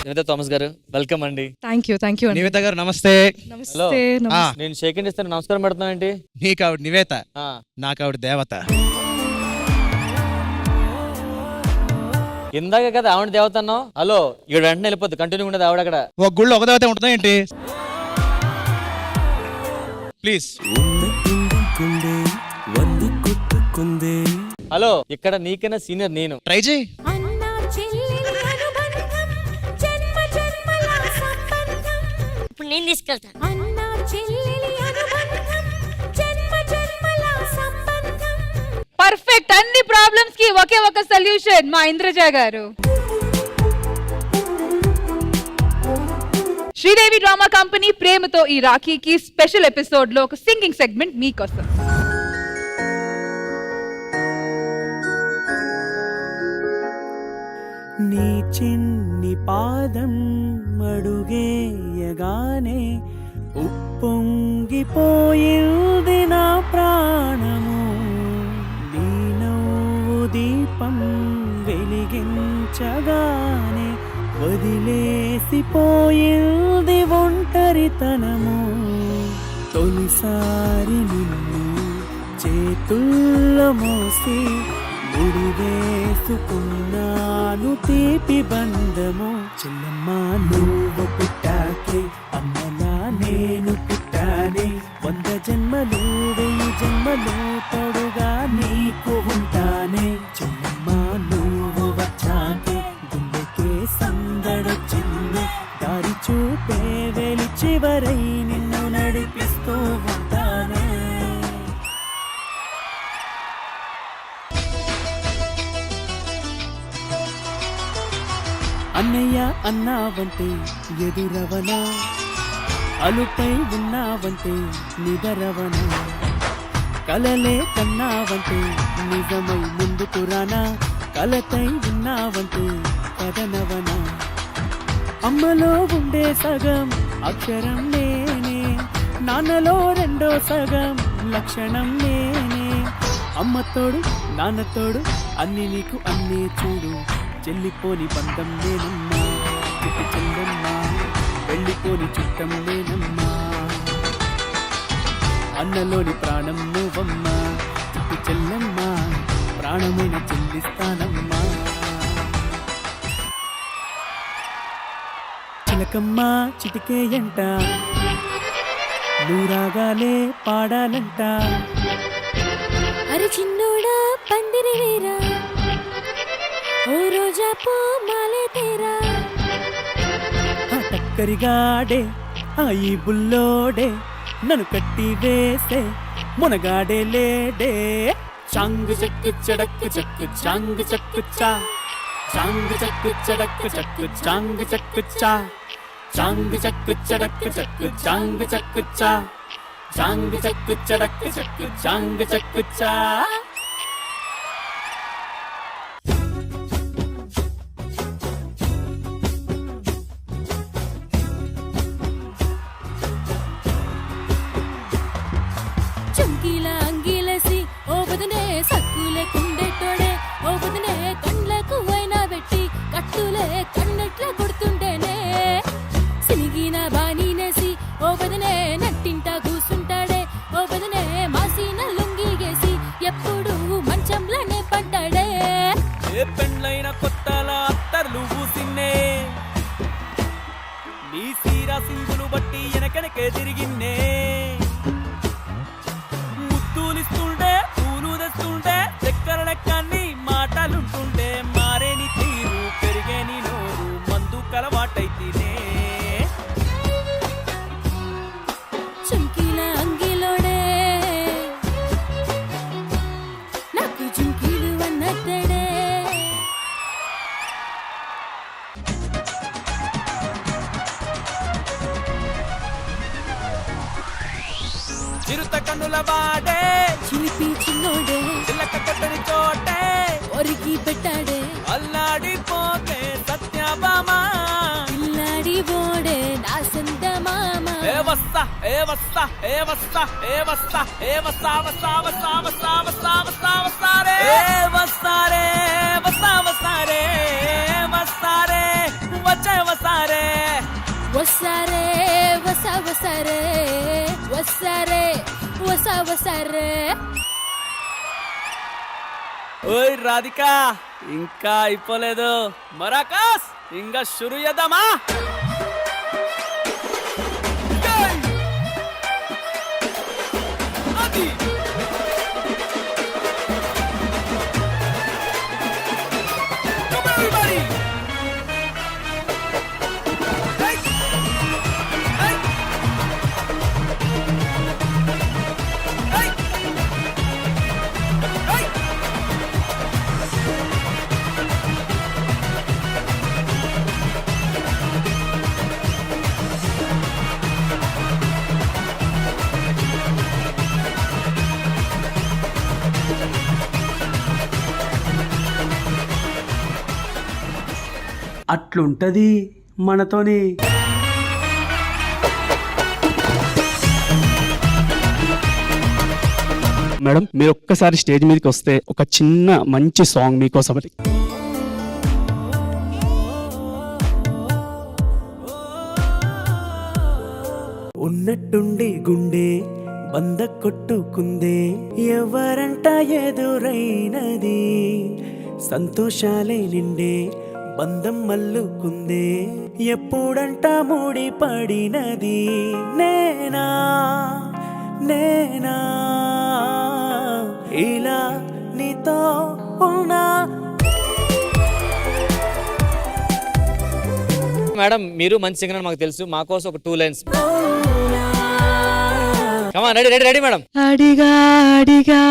నివేత థామస్ గారు వెల్కమ్ అండి. Thank you. నివేత గారు నమస్తే. హలో, నేను షేక్ హ్యాండ్ ఇస్తాను, నమస్కారం పెడుతున్నా ఏంటి? నీకు ఆవిడ నివేత, ఆ, నాకు ఆవిడ దేవత. ఇందాక కదా ఆవిడ దేవత అన్నావు. హలో, ఇక్కడ వెంటనే వెళ్ళిపోద్ది, కంటిన్యూ ఉండదు ఆవిడ అక్కడ. ఒక గుళ్ళో ఒక దేవత ఉంటుందా ఏంటి? ప్లీజ్. హలో, ఇక్కడ నీకైనా సీనియర్ నేను. ట్రై చేయి. ఇప్పుడు నేను తీసుకెళ్తాను. పర్ఫెక్ట్. అన్ని ప్రాబ్లమ్స్ కి ఒకే ఒక సొల్యూషన్ మా ఇంద్రజ గారు. శ్రీదేవి డ్రామా కంపెనీ ప్రేమతో ఈ రాఖీకి స్పెషల్ ఎపిసోడ్ లో ఒక సింగింగ్ సెగ్మెంట్ మీకోసం. నీ చిన్ని పాదం అడుగేయగానే ఉప్పొంగిపోయింది నా ప్రాణము. నీ నవ్వు దీపం వెలిగించగానే వదిలేసిపోయింది ఒంటరితనము. తొలిసారి నిన్ను చేతుల్లో మోసి ముడివేసుకున్నాను తీపి బంధము. చెల్లమ్మా నువ్వు పుట్టాకే అమ్మలా నేను పుట్టానే. 100 జన్మలు 1000 జన్మలు తోడుగా నీకు ఉంటానే. చెల్లమ్మా నువ్వు వచ్చాకే గుండెకే సందడొచ్చింది. దారి చూపే వెలి చివరై నిన్ను నడిపిస్తూ ఉంటానే. అన్నయ్య అన్నావంటే ఎదురవనా, అలుపై ఉన్నావంటే నిదరవనా, కలలే కన్నావంటే నిజమై ముందుకు రానా, కలతై ఉన్నావంటే కదనవనా. అమ్మలో ఉండే సగం అక్షరం నేనే, నాన్నలో రెండో సగం లక్షణం నేనే. అమ్మతోడు నాన్నతోడు అన్ని నీకు అన్నీ చూడు. చెల్లిపోని బంధం నేనమ్మా, చిట్టి చెల్లమ్మా, వెళ్ళిపోని చుట్టం నేనమ్మా. అన్నలోని ప్రాణం నువ్వమ్మా, చిట్టి చెల్లమ్మా, ప్రాణమైన చెల్లిస్తానమ్మా. చిలకమ్మా చిటికే ఎంట, నూరాగాలే పాడాలంట. అరే చిన్నోడా పందిరి వేరా, ఓ రోజా పో మాలే తేరా. ఆ టక్కరిగాడే ఆ ఈ బుల్లోడే నన్ను కట్టి వేసే మునగాడే లేడే. చాంగ్ చక్కు చడక్కు చక్కు చాంగ్ చక్కు చా, చాంగ్ చక్కు చడక్కు చక్కు చాంగ్ చక్కు చా, చాంగ్ చక్కు చడక్కు చక్కు చాంగ్ చక్కు చా, చాంగ్ చక్కు చడక్కు చక్కు చాంగ్ చక్కు చా. లేకుండేటోడే ఓ వదినే కండ్లకు అయినా పెట్టి కట్టులే కన్నెట్లా కొడుతుండేనే సినిగిన బాణీనేసి ఓ వదినే నట్టింటా కూసుంటాడే ఓ వదినే మాసిన లుంగిగేసి ఎప్పుడు మంచంలోనే పడ్డాడే ఏ పెండ్లైన కొత్తల అత్తర్లు ఊసిన్నే నీ సీరా సింగులు బట్టి వెనకనకే తిరిగిన్నే ముద్దులిస్తుండే పూలు తెస్తుండే చక్కెర లెక్కన్ని మాటలుంటుండే మారేని తీరు పెరిగేని నోరు మందు కలవాటైతేనే చుంకీల అంగిలోడే నాకు చుంకీలు అన్నట్టడే చిరుత కన్నుల వాడే చిలిపి చిన్నోడే చిల్లక కొట్టని చోటే ఒరిగి పెట్టాడే అల్లాడిపోతే సత్యభామా పిల్లాడి బోడే నా సంత మామ ఏ వస్తా ఏ వస్తా ఏ వస్తా ఏ వస్తా ఏ వస్తా వస్తా వస్తా వస్తా వస్తా వస్తా వస్తారే వస్తారే వస్తా వస్తారే వస్తారే వచ్చే వస్తారే వస్తారే వసా వసారే వస్తారే వసా వసారే ఓయ్ రాధిక ఇంకా అయిపోలేదు మరాకాస్ ఇంకా షురు చేద్దామా అది Come on, everybody! Hey! Hey! Hey! Hey! అట్లుంటది మనతోని మేడం మీరు ఒక్కసారి స్టేజ్ మీదకి వస్తే ఒక చిన్న మంచి సాంగ్ మీకోసం అది ఉన్నట్టుండి గుండె బంద కొట్టుకుందే ఎవరంట ఎదురైనది సంతోషాలే నిండే బంధం మల్లుకుందే ఎప్పుడంట ముడి పడినది నేనా నేనా ఇలా నీతో ఉన్నా మేడం మీరు మంచి సింగర్ మాకు తెలుసు మా కోసం ఒక 2 lines come on ready ready ready madam అడిగా అడిగా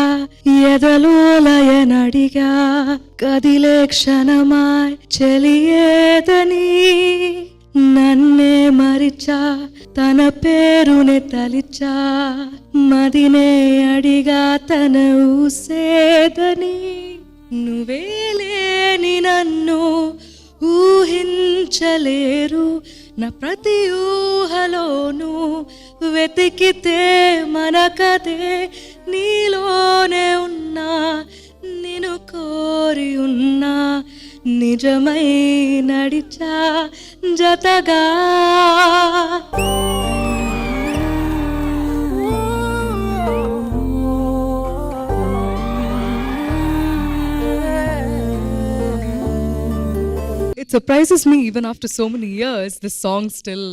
ఎదలోలయనడిగా కదిలే క్షణమాయ్ చెలియేదని నన్నే మరిచా తన పేరునే తలిచా మదినే అడిగా తన ఊసేదని నువ్వే లేని నన్ను ఊహించలేరు నా ప్రతి ఊహలోను వెతికితే మనకదే నీలోనే ఉన్నా నిన్ను కోరి ఉన్నా నిజమై నడిచా జతగా It surprises me even after so many years, this song still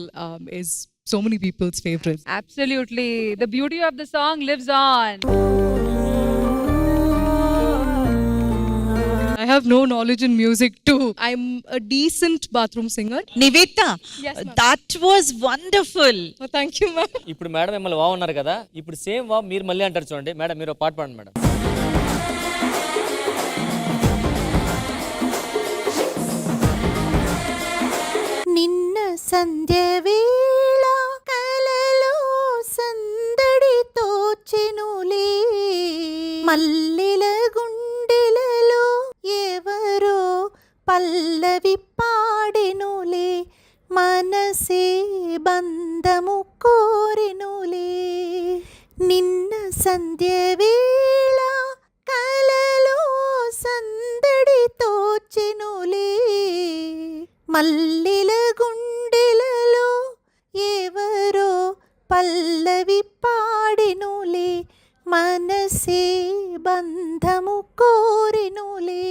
is so many people's favorite. Absolutely. The beauty of the song lives on. I have no knowledge in music too. I'm a decent bathroom singer. Nivetha Yes, ma'am. That was wonderful. Oh, thank you, ma'am. ఇప్పుడు madam మిమ్మల్ని wow అన్నారు కదా ఇప్పుడు same wow మీరు మళ్ళీ అంటారు చూడండి madam మీరు ఒక పాట పాడండి మేడం నిన్న సంధ్య వేళ కలలో సందడి తోచెనులే మల్లెల గుండెలలో ఎవరో పల్లవి పాడెనులే మనసే బంధము కోరెనులే నిన్న సంధ్య వేళ కలలో పల్లవి పాడినులే మనసే బంధము కోరినులే.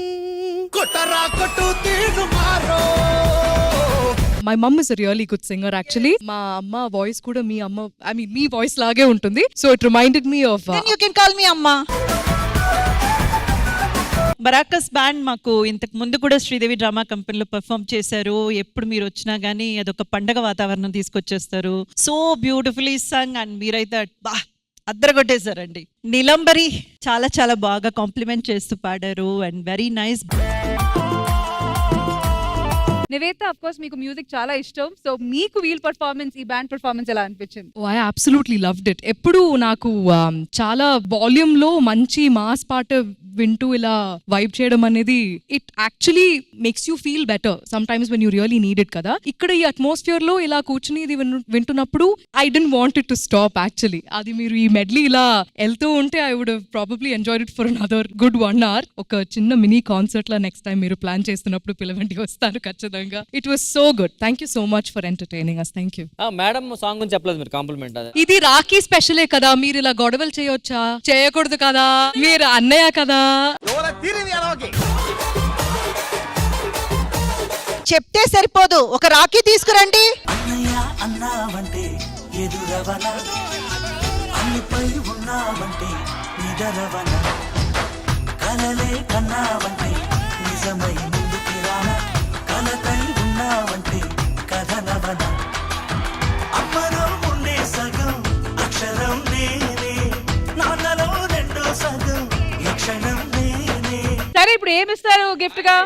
My mom is a really good singer actually. మా అమ్మ వాయిస్ కూడా మీ అమ్మ మీ వాయిస్ లాగే ఉంటుంది. So it reminded me of you can call me అమ్మ. బరాకస్ బ్యాండ్ మాకు ఇంతకు ముందు కూడా శ్రీదేవి డ్రామా కంపెనీలో పర్ఫామ్ చేశారు. ఎప్పుడు మీరు వచ్చినా గానీ అదొక పండగ వాతావరణం తీసుకొచ్చేస్తారు. సో బ్యూటిఫుల్లీ సంగ్ అండ్ మీరైతే అద్దరగొట్టేశారండి. నీలంబరి చాలా చాలా బాగా కాంప్లిమెంట్ చేస్తూ పాడారు and very nice. Nivetha of course మీకు మ్యూజిక్ చాలా ఇష్టం. సో మీకు వీల్ పర్ఫార్మెన్స్, ఈ బ్యాండ్ పర్ఫార్మెన్స్ ఎలా అనిపించింది? I absolutely loved it. ఎప్పుడు నాకు చాలా వాల్యూమ్ లో మంచి మాస్ పాట వింటూ ఇలా వైబ్ చేయడం అనేది it actually makes you feel better sometimes when you really need it కదా. ఇక్కడ ఈ అట్మాస్ఫియర్ లో ఇలా కూర్చుని ఇది వింటున్నప్పుడు I don't want it to stop actually. అది మీరు ఈ మెడ్లీ ఇలా వెళ్తూ ఉంటే I would probably enjoyed it for another good 1 hour. ఒక చిన్న మినీ కాన్సర్ట్ లా నెక్స్ట్ టైం మీరు ప్లాన్ చేస్తున్నప్పుడు పిలవండి, వస్తాను ఖచ్చితంగా. It was so good. Thank you so much for entertaining us. Thank you. Madam song గురించి చెప్పలేదు మీరు, కాంప్లిమెంట్. అది ఇది రాఖీ స్పెషలే కదా, మీరు ఇలా గొడవలు చేయొచ్చా? చేయకూడదు కదా, మీరు అన్నయ్య కదా. చెప్తే సరిపోదు, ఒక రాఖీ తీసుకురండి. అన్నావంటే ఎదురవన, అన్నిపై ఉన్నావంటే నిదరవన, కలలే కన్నావంటే నిజమై ముందుకి రాన, కలతై ఉన్నావంటే కథనవన, అమ్మలో ఉండే సగం అక్షరం నేనే, నాన్నలో రెండో సగం యక్షణం నేనే. సరే ఇప్పుడు ఏమిస్తారు గిఫ్ట్ గా?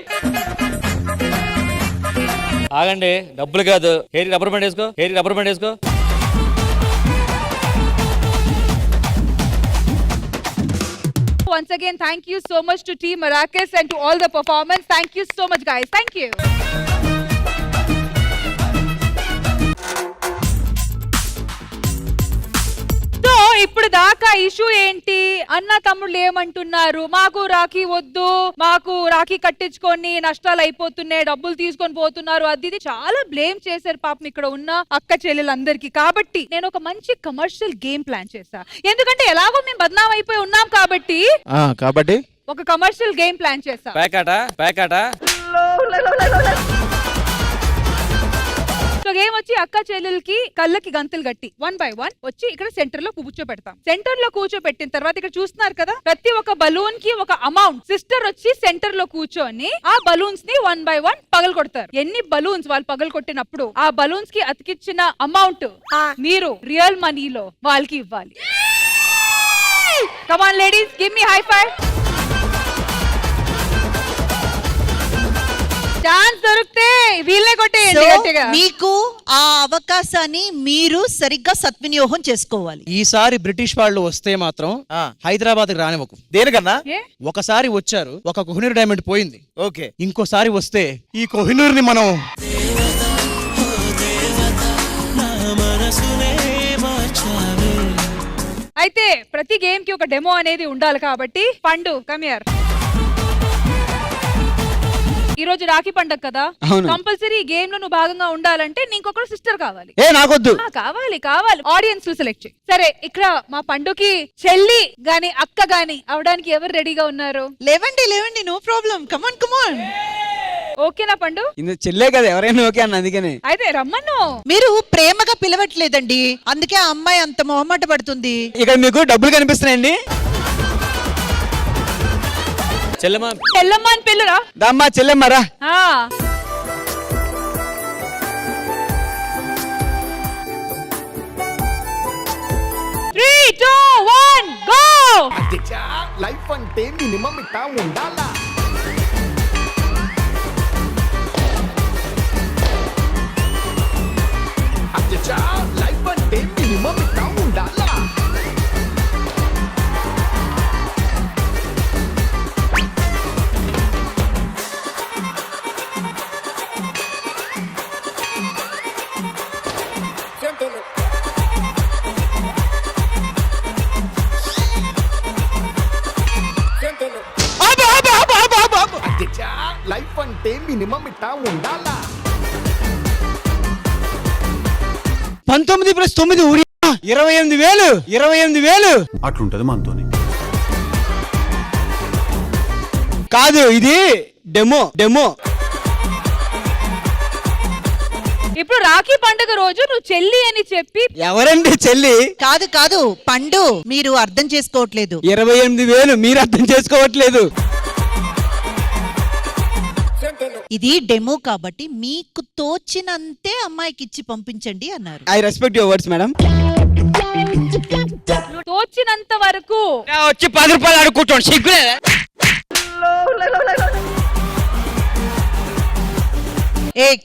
ఆగండి, డబ్బులు కాదు. హెయిర్ రబ్బర్ బ్యాండ్ వేసుకో, హెయిర్ రబ్బర్ బ్యాండ్ వేసుకో. Once again, thank you so much to Team Maracas and to all the performers. Thank you so much, guys. Thank you. So ఇప్పుడు దాకా ఇష్యూ ఏంటి? అన్న తమ్ముళ్ళు ఏమంటున్నారు? మాకు రాఖీ వద్దు, మాకు రాఖీ కట్టించుకొని నష్టాలు అయిపోతున్నాయి, డబ్బులు తీసుకొని పోతున్నారు, అది ఇది చాలా బ్లేమ్ చేశారు పాపం ఇక్కడ ఉన్న అక్క చెల్లెలందరికీ. కాబట్టి నేను ఒక మంచి కమర్షియల్ గేమ్ ప్లాన్ చేశా. ఎందుకంటే ఎలాగో మేము బద్నాం అయిపోయి ఉన్నాం కాబట్టి ఒక కమర్షియల్ గేమ్ ప్లాన్ చేశా. ప్యాకాట సో గేమ్ వచ్చి అక్క చెల్లెలకి కళ్ళకి గంతులు గట్టి 1 by 1 వచ్చి ఇక్కడ సెంటర్ లో కూర్చోపెడతాం. సెంటర్ లో కూర్చోపెట్టిన తర్వాత ఇక్కడ చూస్తున్నారు కదా, ప్రతి ఒక్క బలూన్ కి ఒక అమౌంట్. సిస్టర్ వచ్చి సెంటర్ లో కూర్చొని ఆ బలూన్స్ ని 1 by 1 పగలు కొడతారు. ఎన్ని బలూన్స్ వాళ్ళు పగలు కొట్టినప్పుడు ఆ బలూన్స్ కి అతికిచ్చిన అమౌంట్ మీరు రియల్ మనీలో వాళ్ళకి ఇవ్వాలి. Come on ladies, give me high five. Chance దొరికితే వీళ్ళే కొట్టేయండి గట్టిగా. మీకు ఆ అవకాశాన్ని మీరు సరిగ్గా సద్వినియోగం చేసుకోవాలి. ఈసారి బ్రిటిష్ వాళ్ళు వస్తే మాత్రం హైదరాబాద్ రానివ్వకు. దేనికన్నా? ఒకసారి వచ్చారు, ఒక కోహినూర్ డైమండ్ పోయింది. ఓకే, ఇంకోసారి వస్తే ఈ కోహినూర్ ని మనం అయితే ప్రతి గేమ్ కి ఒక డెమో అనేది ఉండాలి కాబట్టి పండు కమ్ హియర్. ఈ రోజు రాఖీ పండగ కదా, కంపల్సరీ గేమ్ లో నువ్వు భాగంగా ఉండాలంటే నీకొకరు సిస్టర్ కావాలి. నాకొద్దు. కావాలి ఆడియన్స్ లో సెలెక్ట్ చేయి. సరే, ఇక్కడ మా పండుకి చెల్లి గాని అక్క గాని అవడానికి ఎవరు రెడీగా ఉన్నారు? లేవండి, నో ప్రాబ్లం. కమాన్. ఓకేనా పండు? చెల్లే కదా, ఎవరైనా ఓకే అన్న, అందుకనే. అయితే రమ్మను. మీరు ప్రేమగా పిలవట్లేదండి, అందుకే ఆ అమ్మాయి అంత మొహమాట పడుతుంది. ఇక్కడ మీకు డబ్బులు కనిపిస్తున్నాయండి. చెల్లెమ్మ అని పిల్లరా? దమ్మా చెల్లెమ్మరా. 3, 2, 1 గో. లైఫ్ అంటే మినిమం ఇట్టా ఉండాలా. లైఫ్ అంటే మినిమం ఇట్టా ఉండాలా. లైఫ్ అంటే మినిమం ఇట్టా ఉండాలా. 19+9 ఊరియా. 28,000 అట్లుంటది మనతోని. కాదు, ఇది డెమో. ఇప్పుడు రాఖీ పండుగ రోజు నువ్వు చెల్లి అని చెప్పి ఎవరండి చెల్లి? కాదు పండు, మీరు అర్థం చేసుకోవట్లేదు. 28,000 మీరు అర్థం చేసుకోవట్లేదు. ఇది డెమో కాబట్టి మీకు తోచినంతే అమ్మాయికి ఇచ్చి పంపించండి అన్నారు. I respect your words madam. నువ్వు తోచినంత వరకు వచ్చి 10 రూపాయలు అడుక్కుంటాను, సిగ్గులేదా?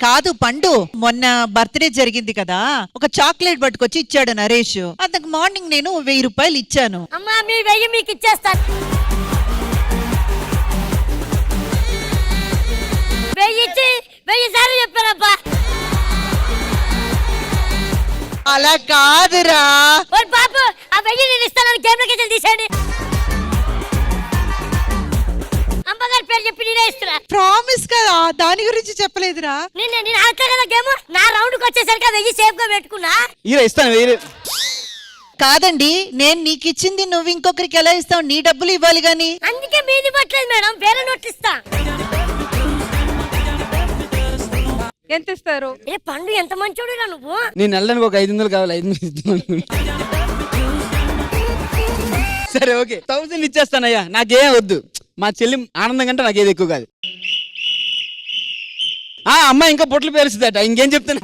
కాదు పండు, మొన్న బర్త్డే జరిగింది కదా, ఒక చాక్లెట్ పట్టుకొచ్చి ఇచ్చాడు నరేష్. అంతకు మార్నింగ్ నేను 1000 రూపాయలు ఇచ్చాను. అమ్మా మీ 1000 మీకు ఇచ్చేస్తాను. 1000 సార్లు చెప్పారబ్బా. అలా కాదురా పాప ఆ 1000 నేను ఇస్తాను, కెమెరా తీసేయండి. అమ్మగారి పేరు చెప్పి నేనే ఇస్తున్నా. ప్రామిస్ కదా, దాని గురించి చెప్పలేదురా. నేను ఆడతా కదా గేమ్. నా రౌండ్ కి వచ్చేసరికి 1000 సేఫ్ గా పెట్టుకున్నా. ఇస్తాను. కాదండి, నేను నీకు ఇచ్చింది నువ్వు ఇంకొకరికి ఎలా ఇస్తావు? నీ డబ్బులు ఇవ్వాలి గాని. అందుకే మీది పట్టలేదు మేడం, వేరే నోట్లు ఇస్తా. ఎంత ఇస్తారు? పండు ఎంత మంచోడురా నువ్వు. నేను నెలడానికి ఒక 500 కావాలి, 500 ఇస్తాను. సరే ఓకే, 1000 ఇచ్చేస్తానయ్యా, నాకేం వద్దు. మా చెల్లి ఆనందం కంటే నాకేది ఎక్కువ కాదు. అమ్మాయి ఇంకా పొట్లు పేరుస్తుందట, ఇంకేం చెప్తాను.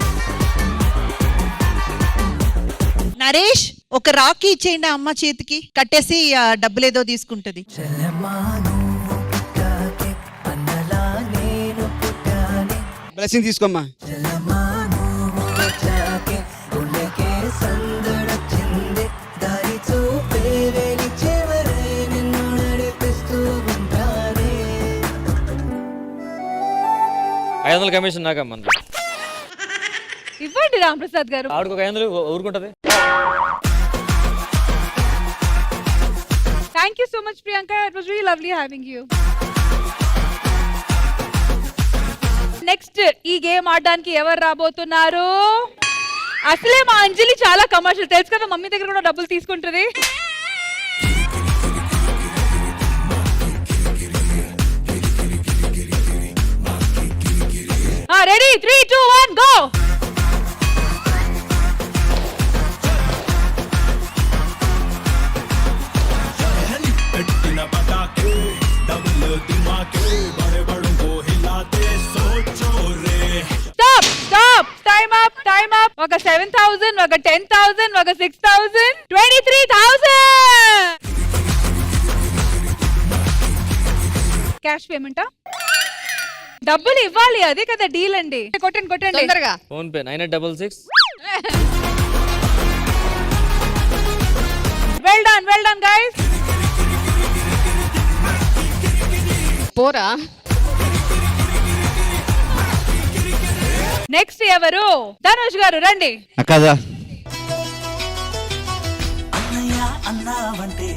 నరేష్, ఒక రాఖీ ఇచ్చేయండి అమ్మ చేతికి, కట్టేసి ఆ డబ్బులేదో తీసుకుంటది. బ్లెస్సింగ్ తీసుకోమ్మా. $500 కమిషన్ నాకమ్మ. ఇవ్వండి రాంప్రసాద్ గారు. ఆవిడకు 500 ఊరుకుంటది. Thank you so much Priyanka, it was really lovely having you. Next ఈ గేమ్ ఆడడానికి ఎవరు రాబోతున్నారు? అసలే మా అంజలి చాలా కమర్షియల్, తెలుసు కదా, మమ్మీ దగ్గర కూడా డబ్బులు తీసుకుంటది. Ready, 3, 2, 1 go. Time up. ఒక 7,000, ఒక 10,000, ఒక 6,000, 23,000 క్యాష్ పేమెంటా? డబ్బులు ఇవ్వాలి, అదే కదా డీల్ అండి. కొట్టండి తొందరగా. Phone pay 9866. Well done guys. పోరా. నెక్స్ట్ ఎవరు? ధనుష్ గారు రండి. కదా అన్నావంటే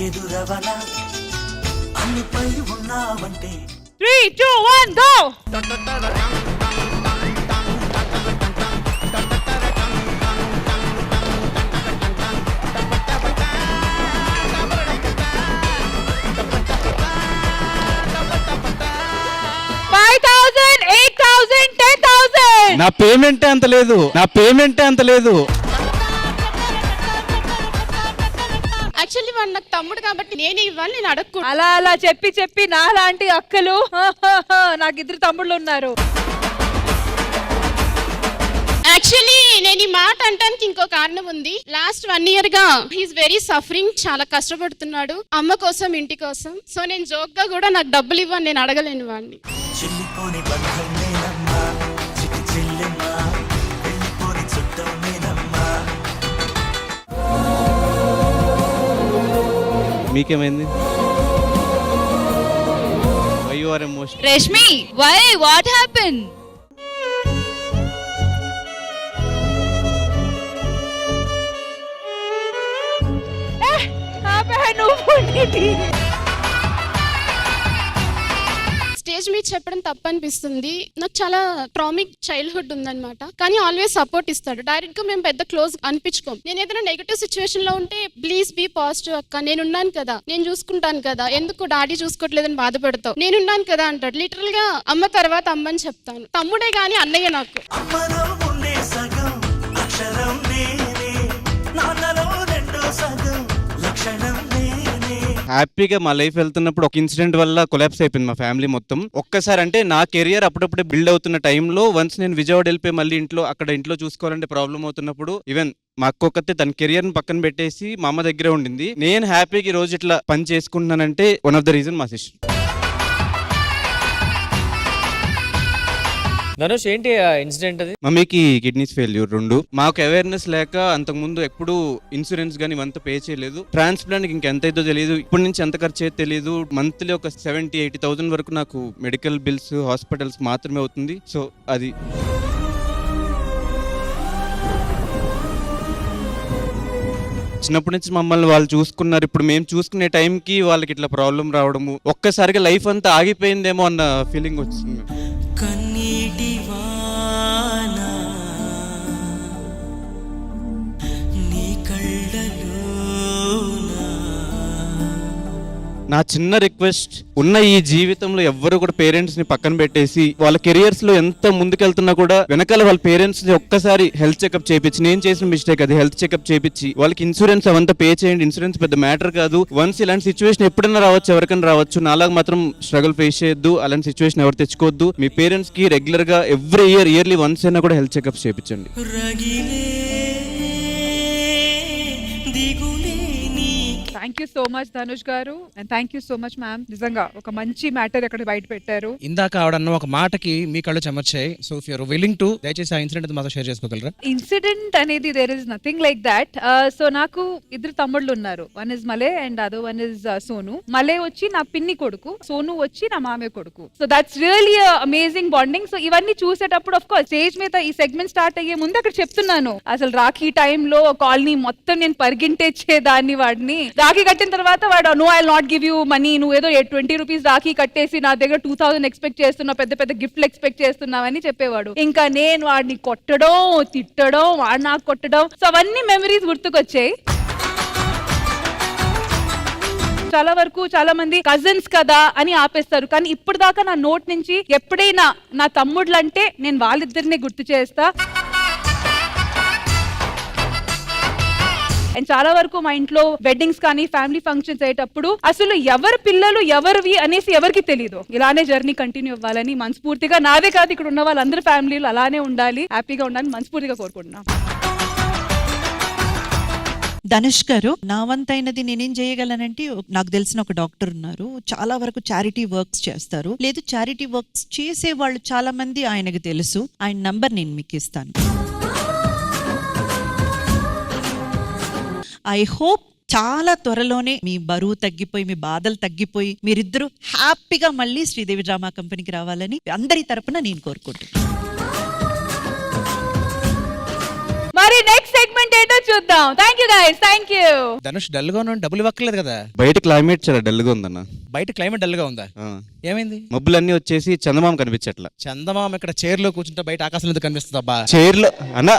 ఎదురవనా, అన్నిపై ఉన్నావంటే 3, 2, 1 గో. నా పేమెంటే అంత లేదు. యాక్చువల్లీ వాడు నాకు తమ్ముడు కాబట్టి నేనే ఇవ్వాలి, నేను అడగకూడదు. అలా చెప్పి నాలాంటి అక్కలు నాకు 2 తమ్ముళ్ళు ఉన్నారు. యాక్చువల్లీ నేను ఈ మాట అంటానికి ఇంకో కారణం ఉంది. లాస్ట్ 1 year గా హీస్ వెరీ సఫరింగ్, చాలా కష్టపడుతున్నాడు అమ్మ కోసం, ఇంటి కోసం. సో నేను జోక్ గా కూడా నాకు డబ్బులు ఇవ్వని నేను అడగలేను వాడిని. మీకేమైంది? Why you are emotional? Rashmi, why? What happened? Stage మీద చెప్పడం తప్పు అనిపిస్తుంది. నాకు చాలా ట్రామిక్ చైల్డ్హుడ్ ఉందన్నమాట. కానీ ఆల్వేస్ సపోర్ట్ ఇస్తాడు. డైరెక్ట్ గా మేము పెద్ద క్లోజ్ అనిపించుకోం. నేను ఏదైనా నెగటివ్ సిచ్యువేషన్ లో ఉంటే ప్లీజ్ బీ పాజిటివ్ అక్క, నేనున్నాను కదా, నేను చూసుకుంటాను కదా, ఎందుకు డాడీ చూసుకోవట్లేదని బాధపడతావు, నేనున్నాను కదా అంటాడు. లిటరల్ గా అమ్మ తర్వాత అమ్మని చెప్తాను. తమ్ముడే గాని అన్నయ్య నాకు. హ్యాపీగా మా లైఫ్ వెళ్తున్నప్పుడు ఒక ఇన్సిడెంట్ వల్ల కొలాప్స్ అయిపోయింది మా ఫ్యామిలీ మొత్తం. ఒక్కసారి అంటే నా కెరియర్ అప్పుడప్పుడే బిల్డ్ అవుతున్న టైంలో వన్స్ నేను విజయవాడ వెళ్ళిపోయి మళ్ళీ ఇంట్లో చూసుకోవాలంటే ప్రాబ్లం అవుతున్నప్పుడు ఈవెన్ మా అక్క ఒక్కతే తన కెరియర్ ని పక్కన పెట్టేసి మా అమ్మ దగ్గరే ఉండింది. నేను హ్యాపీగా ఈ రోజు ఇట్లా పని చేసుకుంటున్నానంటే వన్ ఆఫ్ ద రీజన్ మా సిస్టర్. ధనుష్ ఏంటి ఇన్సిడెంట్ అది? మమ్మీకి కిడ్నీస్ ఫెయిల్యూర్ 2. మాకు అవేర్నెస్ లేక అంతకుముందు ఎప్పుడు ఇన్సూరెన్స్ గానీ ఇవంతా పే చేయలేదు. ట్రాన్స్ప్లాంట్ ఇంకెంత అయితో తెలియదు, ఇప్పటి నుంచి ఎంత ఖర్చు అయితే తెలియదు. మంత్లీ ఒక 70,000-80,000 వరకు నాకు మెడికల్ బిల్స్, హాస్పిటల్స్ మాత్రమే అవుతుంది. సో అది చిన్నప్పటి నుంచి మమ్మల్ని వాళ్ళు చూసుకున్నారు. ఇప్పుడు మేము చూసుకునే టైంకి వాళ్ళకి ఇట్లా ప్రాబ్లం రావడము, ఒక్కసారిగా లైఫ్ అంతా ఆగిపోయిందేమో అన్న ఫీలింగ్ వచ్చింది. కన్నీటి వానా నీ కళ్ళలోనా. నా చిన్న రిక్వెస్ట్, ఉన్న ఈ జీవితంలో ఎవ్వరు కూడా పేరెంట్స్ ని పక్కన పెట్టేసి వాళ్ళ కెరియర్స్ లో ఎంత ముందుకెళ్తున్నా కూడా వెనకాల వాళ్ళ పేరెంట్స్ ని ఒక్కసారి హెల్త్ చెకప్ చేయించి, నేను చేసిన మిస్టేక్ అది, హెల్త్ చెకప్ చేయించి వాళ్ళకి ఇన్సూరెన్స్ అవంతా పే చేయండి. ఇన్సూరెన్స్ పెద్ద మ్యాటర్ కాదు. వన్స్ ఇలాంటి సిచ్యువేషన్ ఎప్పుడైనా రావచ్చు, ఎవరికైనా రావచ్చు. నాలాగా మాత్రం స్ట్రగుల్ ఫేస్ చేయొద్దు, అలాంటి సిచ్యువేషన్ ఎవరు తెచ్చుకోవద్దు. మీ పేరెంట్స్ కి రెగ్యులర్ గా ఇయర్లీ వన్స్ అయినా కూడా హెల్త్ చెకప్స్ చేయించండి. Thank you so much Dhanush గారు, and thank you so much ma'am. నిజంగా ఒక మంచి మ్యాటర్ అక్కడ బయట పెట్టారు. ఇందాక ఆవిడన్న ఒక మాటకి మీ కళ్ళు చెమర్చాయి. So if you're willing to దయచేసి ఆ ఇన్సిడెంట్ మాతో షేర్ చేసుకోగలరా? ఇన్సిడెంట్ అనేది there is nothing like that. So నాకు 2 తమ్ముళ్ళు ఉన్నారు. One is Malay and other one is Sonu. Malay వచ్చి నా పిన్ని కొడుకు, సోను వచ్చి నా మామే కొడుకు. So that's really amazing bonding. So ఇవన్నీ చూసేటప్పుడు ఆఫ్ కోర్స్ స్టేజ్ మీద ఈ సెగ్మెంట్ స్టార్ట్ అయ్యే ముందు అక్కడ చెప్తున్నాను, అసలు రాఖీ టైంలో కాలనీ మొత్తం నేను పరిగింటేచ్చేదాన్ని. వాడిని రాఖీ కట్టిన తర్వాత వాడు no I not give you money, నువ్వు ఏదో 20 రూపీస్ రాఖీ కట్టేసి నా దగ్గర 2000 ఎక్స్పెక్ట్ చేస్తున్నావు, పెద్ద పెద్ద గిఫ్ట్లు ఎక్స్పెక్ట్ చేస్తున్నావని చెప్పేవాడు. ఇంకా నేను వాడిని కొట్టడం, తిట్టడం, వాడు నాకు కొట్టడం. సో అవన్నీ మెమరీస్ గుర్తుకొచ్చాయి. చాలా వరకు చాలా మంది కజిన్స్ కదా అని ఆపేస్తారు, కానీ ఇప్పుడు దాకా నా నోట్ నుంచి ఎప్పుడైనా నా తమ్ముళ్ళంటే నేను వాళ్ళిద్దరినే గుర్తు చేస్తా. అండ్ చాలా వరకు మా ఇంట్లో వెడ్డింగ్స్ కానీ ఫ్యామిలీ ఫంక్షన్స్ అయ్యేటప్పుడు అసలు ఎవరి పిల్లలు ఎవరివి అనేసి ఎవరికి తెలియదు. ఇలానే జర్నీ కంటిన్యూ అవ్వాలని మనస్ఫూర్తిగా, నాదే కాదు ఇక్కడ ఉన్న వాళ్ళందరి ఫ్యామిలీలు అలానే ఉండాలి, హ్యాపీగా ఉండాలని మనస్ఫూర్తిగా కోరుకుంటున్నాం. ధనుష్ గారు, నా వంతైనది నేనేం చేయగలనంటే, నాకు తెలిసిన ఒక డాక్టర్ ఉన్నారు, చాలా వరకు చారిటీ వర్క్స్ చేస్తారు. లేదు చారిటీ వర్క్స్ చేసే వాళ్ళు చాలా మంది ఆయనకు తెలుసు. ఆయన నంబర్ నేను మీకు ఇస్తాను. ఐ హోప్ చాలా త్వరలోనే మీ బరువు తగ్గిపోయి, మీ బాధలు తగ్గిపోయి, మీరిద్దరూ హ్యాపీగా మళ్ళీ శ్రీదేవి డ్రామా కంపెనీకి రావాలని అందరి తరపున నేను కోరుకుంటున్నాను. మరి నెక్స్ట్ సెగ్మెంట్ ఏంటో చూద్దాం. Thank you guys, thank you. Dhanush dull గా ఉన్నాడు, డబ్బులు ఇవ్వట్లేదు కదా. బయట క్లైమేట్ చాలా డల్ గా ఉందన్న. బయట క్లైమేట్ డల్ గా ఉందా? ఏమైంది? మబ్బులన్నీ వచ్చేసి చందమామ కనిపించట్లా. చందమామ ఇక్కడ చైర్ లో కూర్చుంటే బయట ఆకాశం ఎందుకు కనిపిస్తుంది అబ్బా? చైర్ లో అన్న,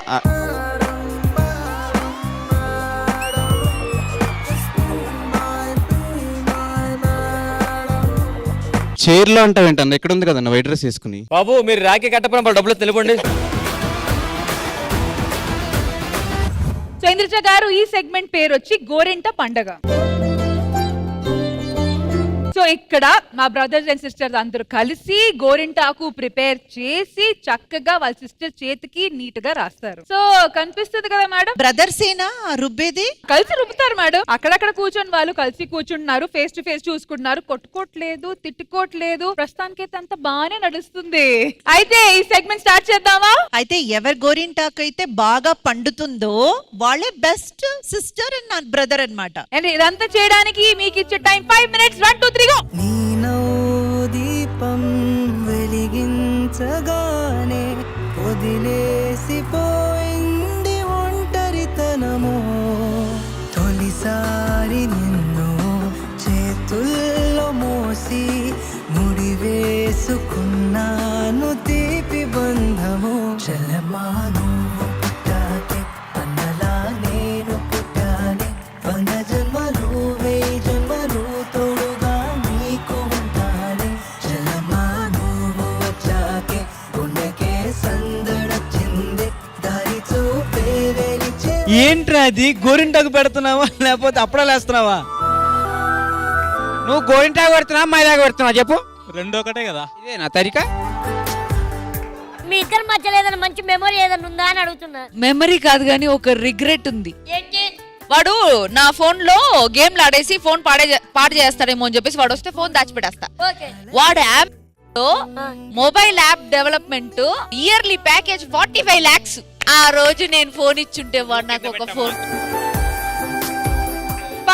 చైర్ లో అంటావేంటన్న? ఎక్కడ ఉంది కదన్న వైట్ డ్రెస్ వేసుకుని? బాబు మీరు రాఖీ కట్టపడం డబ్బులు తెలిపండి. సో ఇంద్రజ గారు, ఈ సెగ్మెంట్ పేరు వచ్చి గోరింట పండగ. సో ఇక్కడ మా బ్రదర్స్ అండ్ సిస్టర్స్ అందరూ కలిసి గోరింటాకు ప్రిపేర్ చేసి చక్కగా వాళ్ళ సిస్టర్ చేతికి నీట్ గా రాస్తారు. సో కనిపిస్తుంది కదా మేడం, బ్రదర్స్ ఏనా రుబ్బేది? కలిసి రుబ్బుతారు మేడం. అక్కడక్కడ కూర్చొని వాళ్ళు కలిసి కూర్చుంటున్నారు, ఫేస్ టు ఫేస్ చూసుకుంటున్నారు, కొట్టుకోవట్లేదు, తిట్టుకోవట్లేదు. ప్రస్తుతానికైతే అంత బాగానే నడుస్తుంది. అయితే ఈ సెగ్మెంట్ స్టార్ట్ చేద్దామా? అయితే ఎవరి గోరింటాకు అయితే బాగా పండుతుందో వాళ్ళే బెస్ట్ సిస్టర్ అండ్ బ్రదర్ అన్నమాట. అండ్ ఇదంతా చేయడానికి మీకు ఇచ్చే టైం 5 minutes. 1 2 3 go. దీపం వెలిగించగానే వదిలేసిపోయింది ఒంటరితనము. తొలిసారి నిన్ను చేతుల్లో మోసి ముడివేసి చేసుకున్నాను తీపి బంధము చలమాను పుట్టాకే అన్నలా నేను పుట్టానే వంద జన్మలు వేయి జన్మలు తోడుగా నీకు ఉంటానే చలమాను వచ్చాకే గుండెకే సందడొచ్చింది దారి చూపే వెలిచే. ఏంట్రా అది గోరింటాకు పెడుతున్నావా లేకపోతే అప్పుడాలు వేస్తున్నావా? నువ్వు గోరింటాకు పెడుతున్నావా మైదాకు పెడుతున్నావా చెప్పు? రెండో ఒకటే కదా. ఇదే నా తరిక. మీ ఇద్దరి మధ్యలో ఏదైనా మంచి మెమరీ ఏదైనా ఉందా అని అడుగుతున్నా. మెమరీ కాదు కానీ ఒక రిగ్రెట్ ఉంది. ఏంటి? వాడు నా ఫోన్ లో గేమ్లు ఆడేసి ఫోన్ పాడు చేస్తాడేమో అని చెప్పేసి వాడు వస్తే ఫోన్ దాచిపెట్టేస్తా. వాడు app mobile app development yearly package 45 lakhs. ఆ రోజు నేను ఫోన్ ఇచ్చుంటే వాడు నాకు ఒక ఫోన్.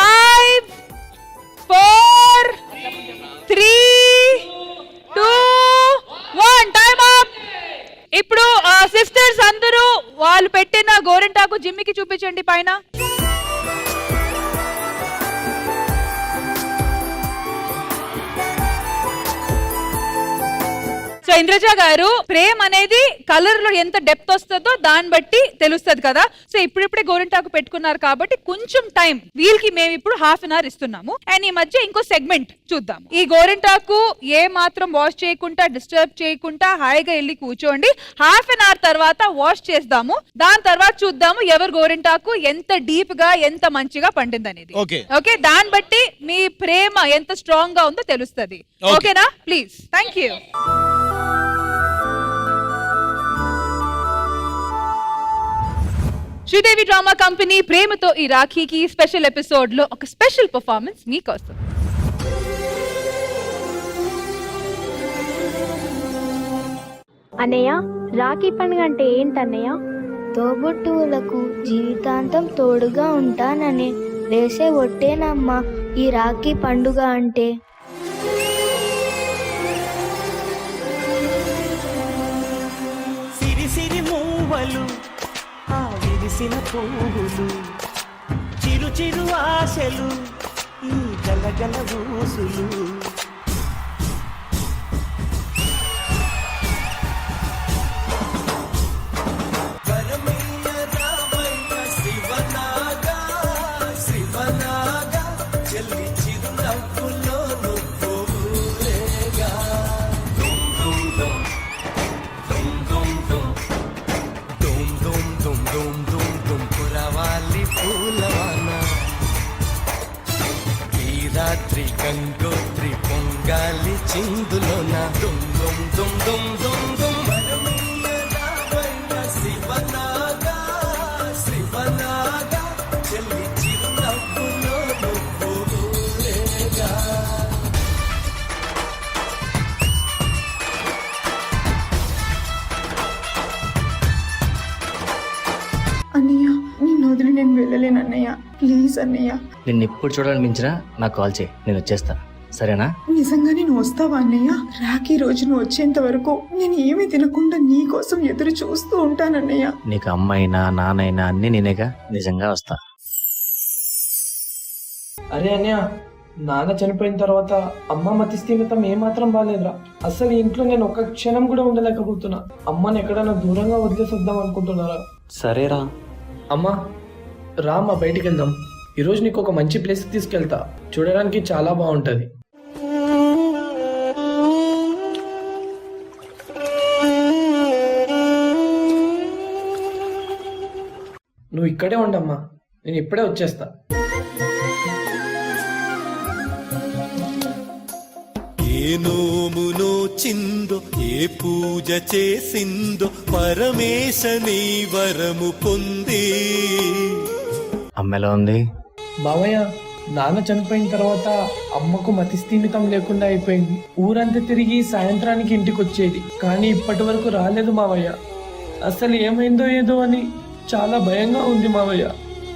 5 4 3 2 1 time up. ఇప్పుడు సిస్టర్స్ అందరూ వాళ్ళు పెట్టిన గోరింటాకు జిమ్మికి చూపించండి పైన. సో ఇంద్రజ గారు, ప్రేమ్ అనేది కలర్ లో ఎంత డెప్త్ వస్తుందో దాన్ని బట్టి తెలుస్తుంది కదా. సో ఇప్పుడిప్పుడే గోరింటాకు పెట్టుకున్నారు కాబట్టి కొంచెం టైం వీళ్ళకి మేము ఇప్పుడు ½ ఇస్తున్నాము. అండ్ ఈ మధ్య ఇంకో సెగ్మెంట్ చూద్దాం. ఈ గోరింటాకు ఏ మాత్రం వాష్ చేయకుండా డిస్టర్బ్ చేయకుండా హాయిగా వెళ్ళి కూర్చోండి. ½ తర్వాత వాష్ చేద్దాము. దాని తర్వాత చూద్దాము ఎవరు గోరింటాకు ఎంత డీప్ గా ఎంత మంచిగా పండింది అనేది. ఓకే, దాన్ని బట్టి మీ ప్రేమ ఎంత స్ట్రాంగ్ గా ఉందో తెలుస్తుంది. ఓకేనా? Please. Thank you. Sridevi drama company ప్రేమతో ఈ రాఖీకి స్పెషల్ ఎపిసోడ్ లో ఒక స్పెషల్ పర్ఫార్మెన్స్ మీకోసం. అన్నయ్య, రాఖీ పండుగ అంటే ఏంటన్నయ్య? తోబుట్టువులకు జీవితాంతం తోడుగా ఉంటానని వేసే ఒట్టేనమ్మా ఈ రాఖీ పండుగ అంటే. సిరి సిరి మూవలు ఆ విరిసిన పువ్వులు చిరు చిరు ఆశలు ఈ గలగల ఊసులు గంగోత్రి పొంగాలి చిందులోన దుమ్ దుమ్ దుమ్ దుమ్ దుమ్ దుమ్ శివనాగా శివనాగా చెల్లి చిరునవ్వులో నువ్వులేగా. అన్నయ్య, నేను వదిలి నేను వెళ్ళలేను అన్నయ్య. ప్లీజ్ అన్నయ్య. నిన్ను ఎప్పుడు చూడాలనిపించినా నాకు కాల్ చేయి, నేను వచ్చేస్తా. సరేనా? నిజంగా నేను వస్తావా అన్నయ్య? రాఖీ రోజు నువ్వు వచ్చేంత వరకు నేను ఏమీ తినకుండా నీ కోసం ఎదురు చూస్తూ ఉంటానన్నయ్య. నీకు అమ్మైనా నాన్నైనా అన్ని నేనేగా. నిజంగా వస్తా. అరే అన్నయ్య, నాన్న చనిపోయిన తర్వాత అమ్మ మతి స్థిమితం ఏమాత్రం బాగాలేదురా. అసలు ఇంట్లో నేను ఒక్క క్షణం కూడా ఉండలేకపోతున్నా. అమ్మని ఎక్కడైనా దూరంగా వదిలేసొద్దాం అనుకుంటున్నారా? సరేరా. అమ్మా రా, అమ్మ బయటికి వెళ్దాం. ఈరోజు నీకు ఒక మంచి ప్లేస్కి తీసుకెళ్తా, చూడడానికి చాలా బాగుంటది. నువ్వు ఇక్కడే ఉండమ్మా, నేను ఇప్పుడే వచ్చేస్తా. ఏ నోమునో చిందో ఏ పూజ చేసిందో పరమేశ నీ వరము పొంది. అమ్మ ఎలా ఉంది? బావయ్య, నాన్న చనిపోయిన తర్వాత అమ్మకు మతిస్థీమితం లేకుండా అయిపోయింది. ఊరంతా తిరిగి సాయంత్రానికి ఇంటికి వచ్చేది, కానీ ఇప్పటి వరకు రాలేదు మావయ్య. అసలు ఏమైందో ఏదో అని చాలా భయంగా ఉంది మావయ్య.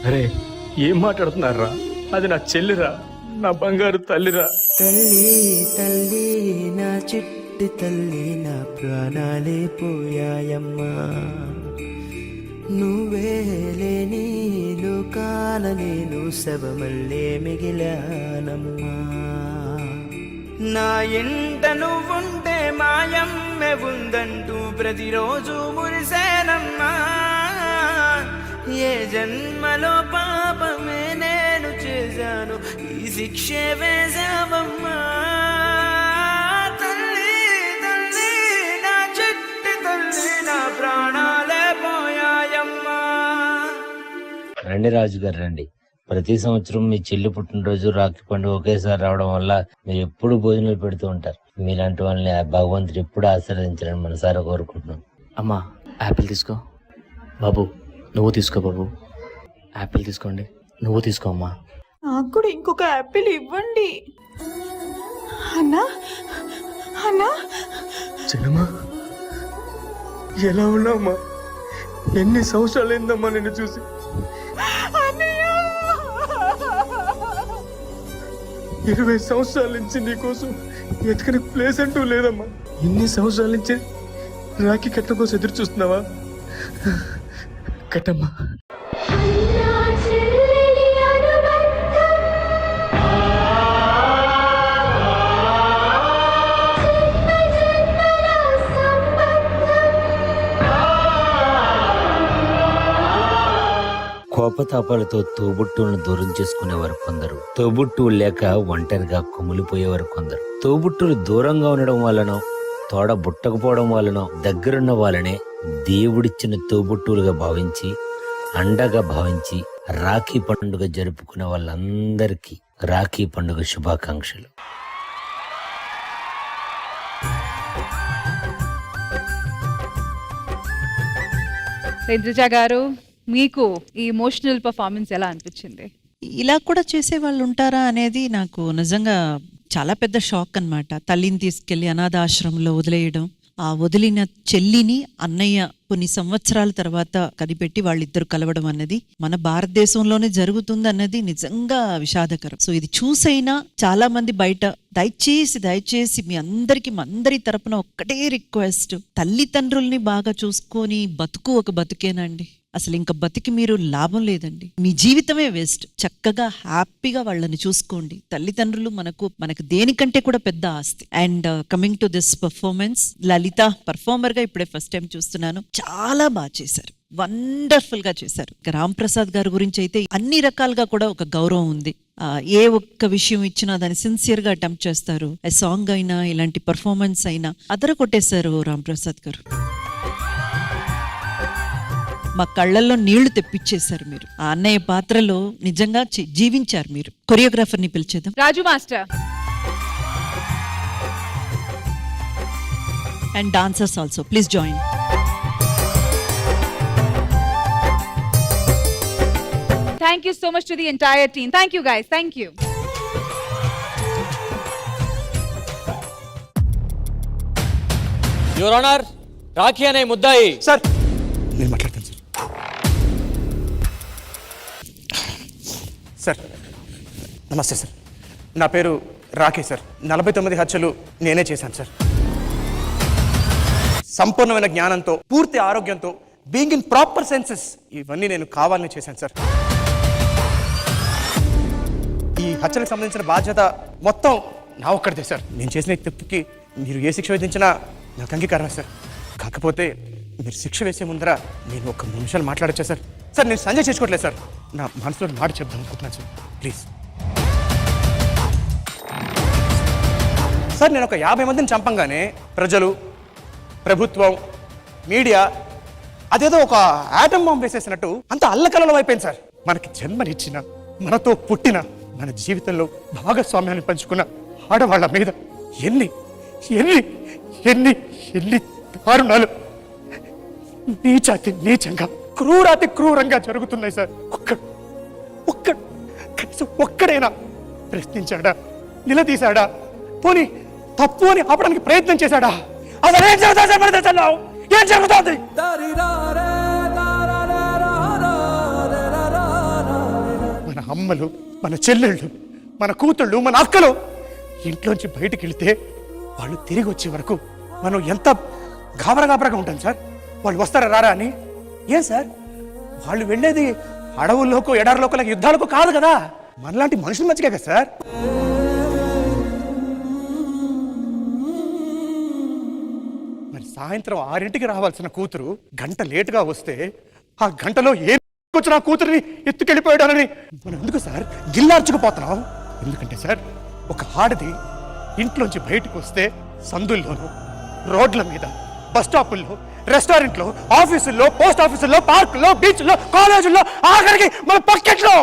అరే ఏం మాట్లాడుతున్నారా? అది నా చెల్లిరా, నా బంగారు తల్లిరా. తల్లి తల్లి నా చిట్టి తల్లి, నా ప్రాణాలే పోయాయమ్మా. నువ్వే లేని లోకాల నేను శవమల్లే మిగిలానమ్మా. నా ఇంట నువ్వుంటే మాయమ్మె ఉందంటూ ప్రతిరోజు మురిసేనమ్మా. ఏ జన్మలో పాపమే నేను చేశాను, ఈ శిక్షే వేశావమ్మా. తల్లి తల్లి నా చిట్టి తల్లి, నా ప్రాణాలే పోయాయమ్మా. రండి రాజు గారు రండి. ప్రతి సంవత్సరం మీ చెల్లి పుట్టినరోజు రాఖీ పండుగ ఒకేసారి రావడం వల్ల మీరు ఎప్పుడు భోజనాలు పెడుతూ ఉంటారు. మీలాంటి వాళ్ళని భగవంతుడు ఎప్పుడు ఆశీర్వదించాలని మనసారా కోరుకుంటున్నాం. అమ్మా యాపిల్ తీసుకో. బాబు నువ్వు తీసుకో. బాబు యాపిల్ తీసుకోండి. నువ్వు తీసుకో అమ్మా. నాకు కూడా ఇంకొక యాపిల్ ఇవ్వండి. అన్నా అన్నా, చిన్నమ్మా ఎలా ఉన్నావమ్మా? ఎన్ని సంవత్సరాలు అయిందమ్మా నిన్ను చూసి. 20 సంవత్సరాల నుంచి నీకోసం ఎతకని ప్లేస్ అంటూ లేదమ్మా. ఇన్ని సంవత్సరాల నుంచి రాఖీ కట్ల కోసం ఎదురు చూస్తున్నావా? కట్టమ్మా. కోపతాపాలతో తోబుట్టువులను దూరం చేసుకునేవారు కొందరు, తోబుట్టువులు లేక ఒంటరిగా కుమిలిపోయేవారు కొందరు. తోబుట్టువులు దూరంగా ఉండడం వలనో తోడ బుట్టకపోవడం వలనో దగ్గరున్న వాళ్ళనే దేవుడిచ్చిన తోబుట్టువులుగా భావించి, అండగా భావించి రాఖీ పండుగ జరుపుకునే వాళ్ళందరికీ రాఖీ పండుగ శుభాకాంక్షలు. ఇంద్రజ గారు, మీకు ఈ ఎమోషనల్ పర్ఫార్మెన్స్ ఎలా అనిపించింది? ఇలా కూడా చేసే వాళ్ళు ఉంటారా అనేది నాకు నిజంగా చాలా పెద్ద షాక్ అన్నమాట. తల్లిని తీసుకెళ్లి అనాథాశ్రమంలో వదిలేయడం, ఆ వదిలిన చెల్లిని అన్నయ్య కొన్ని సంవత్సరాల తర్వాత కనిపెట్టి వాళ్ళిద్దరు కలవడం అన్నది మన భారతదేశంలోనే జరుగుతుంది అన్నది నిజంగా విషాదకరం. సో ఇది చూసైనా చాలా మంది బయట దయచేసి మీ అందరి తరపున ఒక్కటే రిక్వెస్ట్, తల్లిదండ్రుల్ని బాగా చూసుకొని బతుకు ఒక బతుకేనండి. అసలు ఇంకా బతికి మీరు లాభం లేదండి, మీ జీవితమే వేస్ట్. చక్కగా హ్యాపీగా వాళ్ళని చూసుకోండి. తల్లిదండ్రులు మనకు దేనికంటే కూడా పెద్ద ఆస్తి. And coming to this performance, Lalitha performer గా ఇప్పుడే ఫస్ట్ టైం చూస్తున్నాను, చాలా బాగా చేశారు, వండర్ఫుల్ గా చేశారు. రామ్ ప్రసాద్ గారి గురించి అయితే అన్ని రకాలుగా కూడా ఒక గౌరవం ఉంది. ఏ ఒక్క విషయం ఇచ్చినా దాన్ని సిన్సియర్ గా అటెంప్ట్ చేస్తారు. సాంగ్ అయినా ఇలాంటి పర్ఫార్మెన్స్ అయినా అదర కొట్టేశారు రామ్ ప్రసాద్ గారు. మా కళ్ళల్లో నీళ్లు తెప్పించేశారు మీరు. ఆ అన్నయ్య పాత్రలో నిజంగా జీవించారు మీరు. కొరియోగ్రాఫర్ ని పిలిచేద్దాం. Raju master. And dancers also please join. Thank you so much to the entire team. Thank you guys. Thank you. Your honour, Rakhi అనే ముద్దాయి. సార్ నేను మాట్లాడతాను సార్. నమస్తే సార్, నా పేరు రాఖీ సార్. 49 హత్యలు నేనే చేశాను సార్. సంపూర్ణమైన జ్ఞానంతో, పూర్తి ఆరోగ్యంతో, బీయింగ్ ఇన్ ప్రాపర్ సెన్సెస్, ఇవన్నీ నేను కావాలని చేశాను సార్. ఈ హత్యలకు సంబంధించిన బాధ్యత మొత్తం నా ఒక్కడిదే సార్. నేను చేసిన తప్పుకి మీరు ఏ శిక్ష విధించినా నాకు అంగీకారమే సార్. కాకపోతే మీరు శిక్ష వేసే ముందర నేను ఒక 3 నిమిషాలు మాట్లాడచ్చా సార్? సార్ నేను సంజయ్ చేసుకోవట్లేదు సార్, నా మనసులో మాట చెప్దాం అనుకుంటున్నాను సార్, ప్లీజ్ సార్. నేను ఒక 50 మందిని చంపంగానే ప్రజలు, ప్రభుత్వం, మీడియా అదేదో ఒక ఆటం బాంబ్ వేసేసినట్టు అంత అల్లకల్లోలం అయిపోయింది సార్. మనకి జన్మనిచ్చిన, మనతో పుట్టిన, మన జీవితంలో భాగస్వామ్యాన్ని పంచుకున్న ఆడవాళ్ళ మీద ఎన్ని ఎన్ని ఎన్ని ఎన్ని దారుణాలు నీచాతి నీచంగా, క్రూరాతి క్రూరంగా జరుగుతున్నాయి సార్. కనీసం ఒక్కడైనా ప్రశ్నించాడా, నిలదీశాడా, పోనీ తప్పు అని ఆపడానికి ప్రయత్నం చేశాడా? అసలు ఏం జరుగుతుంది సార్ మన దేశంలో? ఏం జరుగుతుంది? మన అమ్మలు, మన చెల్లెళ్ళు, మన కూతుళ్ళు, మన అక్కలు ఇంట్లోంచి బయటికి వెళితే వాళ్ళు తిరిగి వచ్చే వరకు మనం ఎంత గాబరగా ఉంటాం సార్. వాళ్ళు వస్తారా రారా అని. ఏం సార్, వాళ్ళు వెళ్ళేది అడవుల్లోకో ఎడారిలోకో లేక యుద్ధాలకు కాదు కదా, మనలాంటి మనుషుల మధ్యకే కదా సార్. సాయంత్రం 6ంటికి రావాల్సిన కూతురు గంట లేటుగా వస్తే ఆ గంటలో ఏం వచ్చిన కూతురిని ఎత్తుకెళ్ళిపోయాడని మనం ఎందుకు సార్ గిల్లార్చుకుపోతున్నాం? ఎందుకంటే సార్ ఒక ఆడది ఇంట్లోంచి బయటకు వస్తే సందుల్లోనూ, రోడ్ల మీద, బస్ స్టాపుల్లో, రెస్టారెంట్లో, ఆఫీసుల్లో, పోస్ట్ ఆఫీసుల్లో, పార్కుల్లో, బీచ్లో, కాలేజీల్లో, ఆఖరికి మన పక్కెట్లో.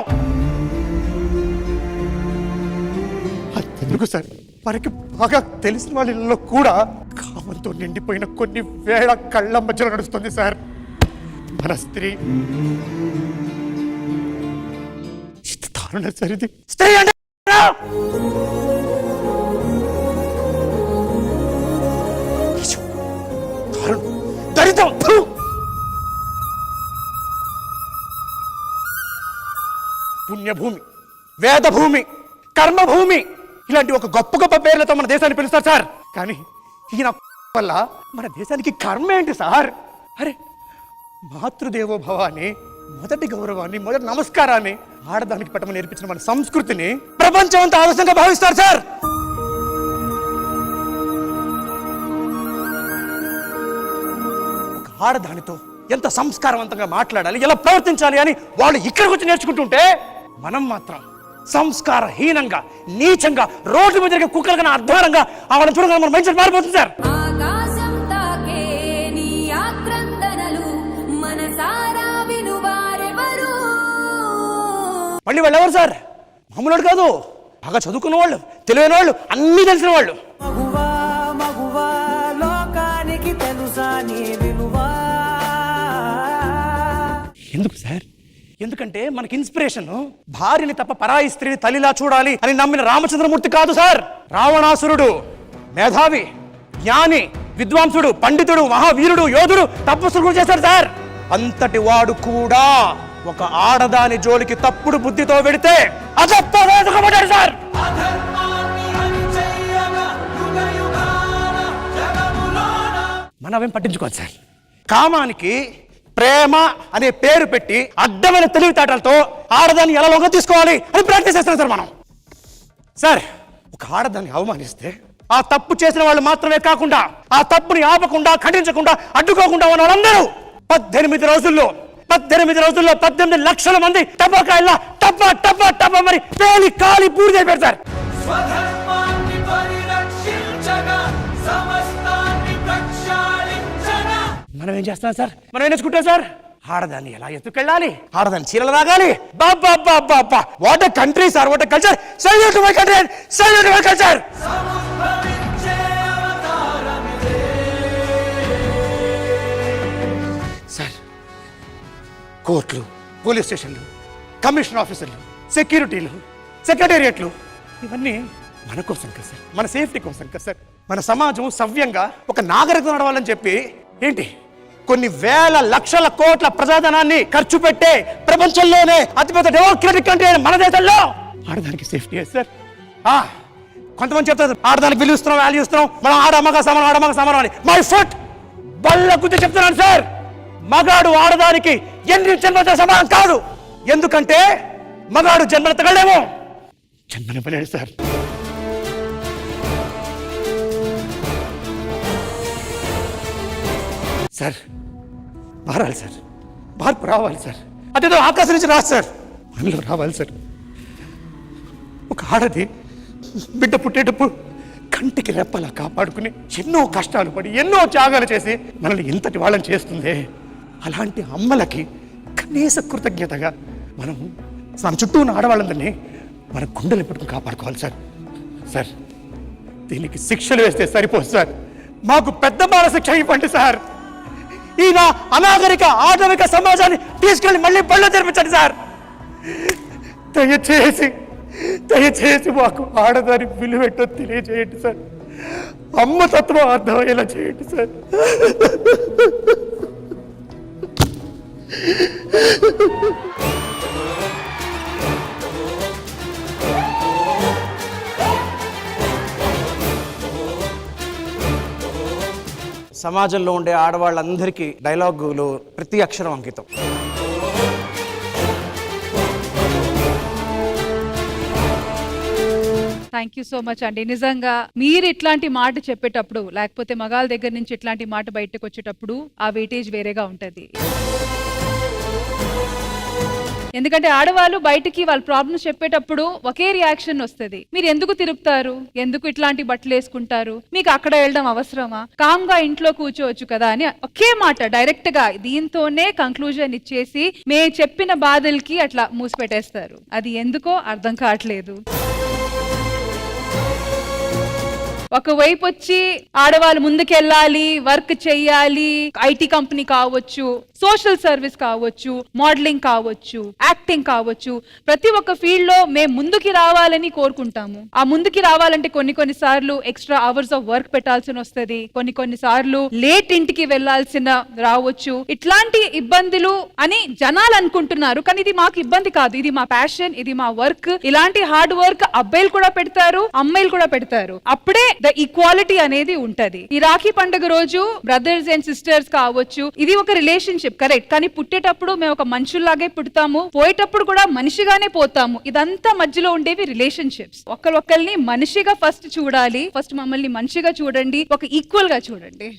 ఎందుకు సార్ మనకి బాగా తెలిసిన వాళ్ళ ఇళ్ళలో కూడా కామంతో నిండిపోయిన కొన్ని వేల కళ్ళ మధ్యలో నడుస్తుంది సార్ మన స్త్రీ. దారుణ సార్ ఇది. స్త్రీ అంటే దరిద్రం. పుణ్యభూమి, వేదభూమి, కర్మభూమి ఇలాంటి ఒక గొప్ప గొప్ప పేర్లతో మన దేశాన్ని పిలుస్తారు సార్. కానీ ఈయన వల్ల మన దేశానికి కర్మ ఏంటి సార్? అరే మాతృదేవో భవ అని మొదటి గౌరవాన్ని, మొదటి నమస్కారాన్ని ఆడదానికి పెట్టమని నేర్పించిన మన సంస్కృతిని ప్రపంచం అంతా ఆదర్శంగా భావిస్తారు సార్. ఒక ఆడదానితో ఎంత సంస్కారవంతంగా మాట్లాడాలి, ఎలా ప్రవర్తించాలి అని వాళ్ళు ఇక్కడికి వచ్చి నేర్చుకుంటుంటే మనం మాత్రం సంస్కారహీనంగా, నీచంగా, రోడ్డు మీద తిరిగే కుక్కల కన్నా అధ్వానంగా వాళ్ళని చూడగా మన మైండ్ సెట్ మారిపోతుంది సార్. మళ్ళీ వాళ్ళు ఎవరు సార్? మామూలు కాదు, బాగా చదువుకున్న వాళ్ళు, తెలివైన వాళ్ళు, అన్నీ తెలిసిన వాళ్ళు. ఎందుకు సార్? ఎందుకంటే మనకి ఇన్స్పిరేషన్ భార్యని తప్ప పరాయి స్త్రీని తల్లిలా చూడాలి అని నమ్మిన రామచంద్రమూర్తి కాదు సార్. రావణాసురుడు మేధావి, జ్ఞాని, విద్వాంసుడు, పండితుడు, మహావీరుడు, యోధుడు, తపస్సులు చేశారు సార్. అంతటి వాడు కూడా ఒక ఆడదాని జోలికి తప్పుడు బుద్ధితో వెడితే అదప్పవేదుకోబడ్డాడు సార్. మనమేం పట్టించుకోవాలి సార్. కామానికి ప్రేమ అనే పేరు పెట్టి అడ్డమైన తెలివితేటలతో ఆడదాన్ని ఎలా లొంగ తీసుకోవాలి అని ప్రాక్టీస్ చేస్తున్నాం సార్ మనం. సార్ ఒక ఆడదాన్ని అవమానిస్తే ఆ తప్పు చేసిన వాళ్ళు మాత్రమే కాకుండా ఆ తప్పుని ఆపకుండా, ఖండించకుండా, అడ్డుకోకుండా ఉన్న వాళ్ళందరూ 18 రోజుల్లో 18 లక్షల మంది టపాకాయల్లా టపా టపా టపా మరి పేలి కాలి పూర్తి అయిపోయారు సార్. మనం ఏం చేస్తున్నాం సార్? మనం ఏం నేర్చుకుంటాం సార్? ఆడదాన్ని ఎలా ఎత్తుకెళ్ళాలి, ఆడదాన్ని చీరలు రాగాలి. బాబా బాబా బా, what a country sir, what a culture. Salute to my country, salute to my culture. Sir కోర్టులు, పోలీస్ స్టేషన్లు, కమిషనర్ ఆఫీసర్లు, సెక్యూరిటీలు, సెక్రటేరియట్లు ఇవన్నీ మన కోసం కదా సార్, మన సేఫ్టీ కోసం కదా సార్. మన సమాజం సవ్యంగా ఒక నాగరికత నడవాలని చెప్పి ఏంటి కొన్ని వేల లక్షల కోట్ల ప్రజాధనాన్ని ఖర్చు పెట్టే ప్రపంచంలోనే అతిపెద్ద డెమోక్రటిక్ కంట్రీ మన దేశంలో ఆడదానికి సేఫ్టీ సార్. కొంతమంది చెప్తారు ఆడదానికి విలువిస్తున్నాం, వాల్యూ ఇస్తున్నాం, మనం ఆడమగ సమానం అని. మై ఫుట్ బల్ల గుద్ది చెప్తున్నాను సార్. మగాడు ఆడదానికి ఎన్ని జన్మత సమానం కాదు. ఎందుకంటే మగాడు జన్మనెత్తగలేమో, జన్మనివ్వలేడు సార్. సార్ మారాలి సార్, మార్పు రావాలి సార్. అదేదో ఆకాశం నుంచి రాదు సార్, మనలో రావాలి సార్. ఒక ఆడది బిడ్డ పుట్టేటప్పుడు కంటికి రెప్పలా కాపాడుకుని ఎన్నో కష్టాలు పడి ఎన్నో త్యాగాలు చేసి మనల్ని ఇంతటి వాళ్ళని చేస్తుంది. అలాంటి అమ్మలకి కనీస కృతజ్ఞతగా మనం మన చుట్టూ ఉన్న ఆడవాళ్ళందరినీ మన గుండెలు పెట్టుకుని కాపాడుకోవాలి సార్. సార్ దీనికి శిక్షలు వేస్తే సరిపోదు సార్, మాకు పెద్ద బాల శిక్ష ఇవ్వండి సార్. ఈయన అనాగరిక ఆధునిక సమాజాన్ని తీసుకెళ్ళి మళ్ళీ బళ్ళు తెరిపించండి సార్. దయచేసి మాకు ఆడదాని విలువెట్టో తెలియజేయండి సార్. అమ్మ తత్వం అర్థమయ్యేలా చేయండి సార్. సమాజంలో ఉండే ఆడవాళ్ళందరికీ డైలాగులు ప్రతి అక్షరం అంకితం. థ్యాంక్ యూ సో మచ్ అండి. నిజంగా మీరు ఇట్లాంటి మాట చెప్పేటప్పుడు, లేకపోతే మగాళ్ళ దగ్గర నుంచి ఇట్లాంటి మాట బయటకు వచ్చేటప్పుడు ఆ వెయిటేజ్ వేరేగా ఉంటది. ఎందుకంటే ఆడవాళ్ళు బయటికి వాళ్ళ ప్రాబ్లమ్స్ చెప్పేటప్పుడు ఒకే రియాక్షన్ వస్తుంది. మీరు ఎందుకు తిరుగుతారు, ఎందుకు ఇట్లాంటి బట్టలు వేసుకుంటారు, మీకు అక్కడ వెళ్ళడం అవసరమా, కామ్ గా ఇంట్లో కూర్చోవచ్చు కదా అని ఒకే మాట డైరెక్ట్ గా దీంతోనే కంక్లూజన్ ఇచ్చేసి మే చెప్పిన బాధలకి అట్లా మూసిపెట్టేస్తారు. అది ఎందుకో అర్థం కావట్లేదు. ఒకవైపు వచ్చి ఆడవాళ్ళు ముందుకెళ్ళాలి, వర్క్ చెయ్యాలి, ఐటీ కంపెనీ కావచ్చు, సోషల్ సర్వీస్ కావచ్చు, మోడలింగ్ కావచ్చు, యాక్టింగ్ కావచ్చు, ప్రతి ఒక్క ఫీల్డ్ లో మేము ముందుకి రావాలని కోరుకుంటాము. ఆ ముందుకి రావాలంటే కొన్ని సార్లు ఎక్స్ట్రా అవర్స్ ఆఫ్ వర్క్ పెట్టాల్సిన వస్తుంది, కొన్ని సార్లు లేట్ ఇంటికి వెళ్లాల్సిన రావచ్చు. ఇట్లాంటి ఇబ్బందులు అని జనాలు అనుకుంటున్నారు, కానీ ఇది మాకు ఇబ్బంది కాదు, ఇది మా ప్యాషన్, ఇది మా వర్క్. ఇలాంటి హార్డ్ వర్క్ అబ్బాయిలు కూడా పెడతారు, అమ్మాయిలు కూడా పెడతారు. అప్పుడే ద ఈక్వాలిటీ అనేది ఉంటది. ఈ రాఖీ పండుగ రోజు బ్రదర్స్ అండ్ సిస్టర్స్ కావచ్చు, ఇది ఒక రిలేషన్షిప్ కరెక్ట్, కానీ పుట్టేటప్పుడు మేము ఒక మనుషుల్లాగే పుడతాము, పోయేటప్పుడు కూడా మనిషిగానే పోతాము. ఇదంతా మధ్యలో ఉండేవి రిలేషన్షిప్స్. ఒకరిని మనిషిగా ఫస్ట్ చూడాలి, ఫస్ట్ మమ్మల్ని మనిషిగా చూడండి, ఒక ఈక్వల్ గా చూడండి.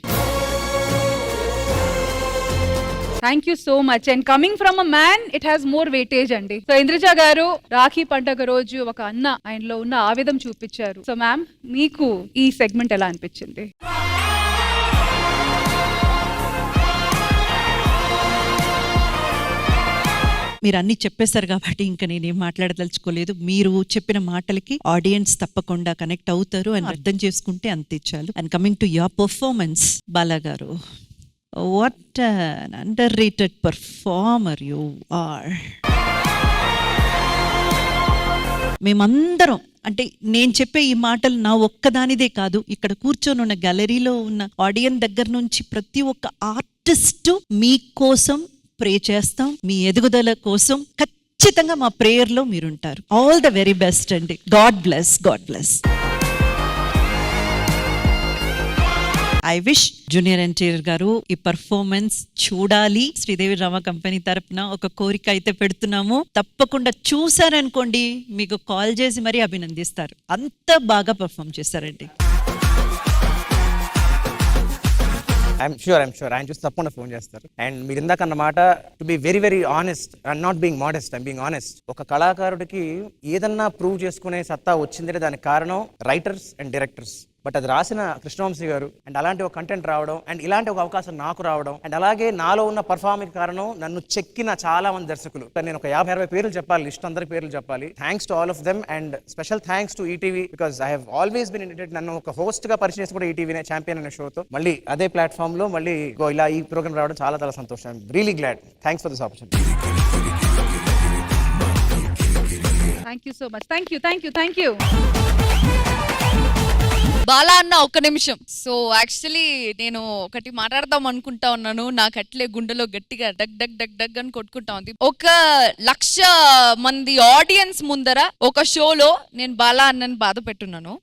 Thank you so much. And coming from a man it has more weightage అండి. సో ఇంద్రజ గారు రాఖీ పండుగ రోజు ఒక అన్న ఆయనలో ఉన్న ఆవేదం చూపించారు. సో మ్యామ్, మీకు ఈ సెగ్మెంట్ ఎలా అనిపించింది? మీరు అన్ని చెప్పేశారు కాబట్టి ఇంకా నేనేం మాట్లాడదలుచుకోలేదు. మీరు చెప్పిన మాటలకి ఆడియన్స్ తప్పకుండా కనెక్ట్ అవుతారు అని అర్థం చేసుకుంటే అంతే చాలు. And coming to your performance, Bala గారు, what an underrated performer you are. మేమందరం అంటే నేను చెప్పే ఈ మాటలు నా ఒక్కదానిదే కాదు, ఇక్కడ కూర్చొని ఉన్న గ్యాలరీలో ఉన్న ఆడియన్స్ దగ్గర నుంచి ప్రతి ఒక్క ఆర్టిస్టు మీకోసం ప్రే చేస్తాం, మీ ఎదుగుదల కోసం ఖచ్చితంగా మా ప్రేయర్లో మీరుంటారు. ఆల్ ద వెరీ బెస్ట్ అండి. God bless, God bless. I wish junior NTR గారు ఈ పర్ఫార్మెన్స్ చూడాలి. శ్రీదేవి డ్రామా కంపెనీ తరపున ఒక కోరిక అయితే పెడుతున్నాము. తప్పకుండా చూసారనుకోండి, మీకు కాల్ చేసి మరీ అభినందిస్తారు. అంత బాగా పర్ఫార్మ్ చేశారండి. ఐఎమ్ షూర్ ఆయన చూసి తప్పకుండా ఫోన్ చేస్తారు. అండ్ మీరు ఇందాక అన్నమాట, to be very very honest, I'm not being modest, I'm being honest. ఒక కళాకారుడికి ఏదన్నా ప్రూవ్ చేసుకునే సత్తా వచ్చిందంటే దానికి కారణం రైటర్స్ అండ్ డైరెక్టర్స్. బట్ అది రాసిన కృష్ణవంశీ గారు, అండ్ అలాంటి ఒక కంటెంట్ రావడం, అండ్ ఇలాంటి ఒక అవకాశం నాకు రావడం, అండ్ అలాగే నాలో ఉన్న పర్ఫార్మింగ్ కారణం నన్ను చెక్కిన చాలా మంది దర్శకులు. నేను ఒక 50-60 పేర్లు చెప్పాలి, లిస్ట్ అందరి పేర్లు చెప్పాలి. Thanks to all of them, and special thanks to ETV, because I have always been indebted. నన్ను ఒక హోస్ట్ గా పరిచయం చేసి కూడా ఈటీవీనే, ఛాంపియన్ అనే షోతో మళ్ళీ అదే ప్లాట్ఫామ్ లో మళ్ళీ ఇలా ఈ ప్రోగ్రామ్ రావడం చాలా చాలా సంతోషం. I'm really glad. Thanks for this opportunity. Thank you so much. Thank you. Bala అన్న ఒక్క నిమిషం. సో యాక్చువల్లీ నేను ఒకటి మాట్లాడదాం అనుకుంటా ఉన్నాను, నాకు అట్లే గుండెలో గట్టిగా డగ్ డగ్ డగ్ డగ్ అని కొట్టుకుంటా ఉంది. 1,00,000 మంది ఆడియన్స్ ముందర ఒక షోలో నేను బాలా అన్నని బాధ పెట్టున్నాను.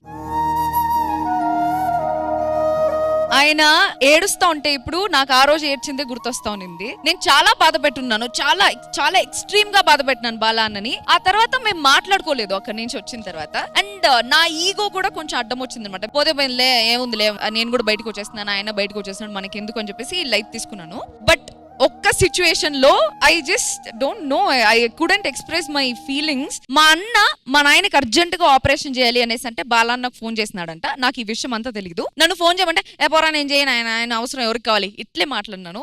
ఆయన ఏడుస్తా ఉంటే ఇప్పుడు నాకు ఆ రోజు ఏడ్చిందే గుర్తొస్తా ఉంది. నేను చాలా బాధ పెట్టున్నాను, చాలా చాలా ఎక్స్ట్రీమ్ గా బాధ పెట్టినాను బాలా అన్నని. ఆ తర్వాత మేము మాట్లాడుకోలేదు అక్కడి నుంచి వచ్చిన తర్వాత. అండ్ నా ఈగో కూడా కొంచెం అడ్డం వచ్చింది అనమాట. పోతే పోయినలే, ఏముందిలే, నేను కూడా బయటకు వచ్చేస్తున్నాను, ఆయన బయటకు వచ్చేస్తున్నాడు, మనకి ఎందుకు అని చెప్పేసి లైట్ తీసుకున్నాను. బట్ ఒక్క సిచ్యువేషన్ లో I just don't know, I couldn't express my feelings. మా అన్న మా నాయనకి అర్జెంట్ గా ఆపరేషన్ చేయాలి అనేసి అంటే బాలా నాకు ఫోన్ చేసినాడంట. నాకు ఈ విషయం అంతా తెలియదు. నన్ను ఫోన్ చేయమంటే పోరా నేను చేయను, ఆయన అవసరం ఎవరికి కావాలి, ఇట్లే మాట్లాడినాను.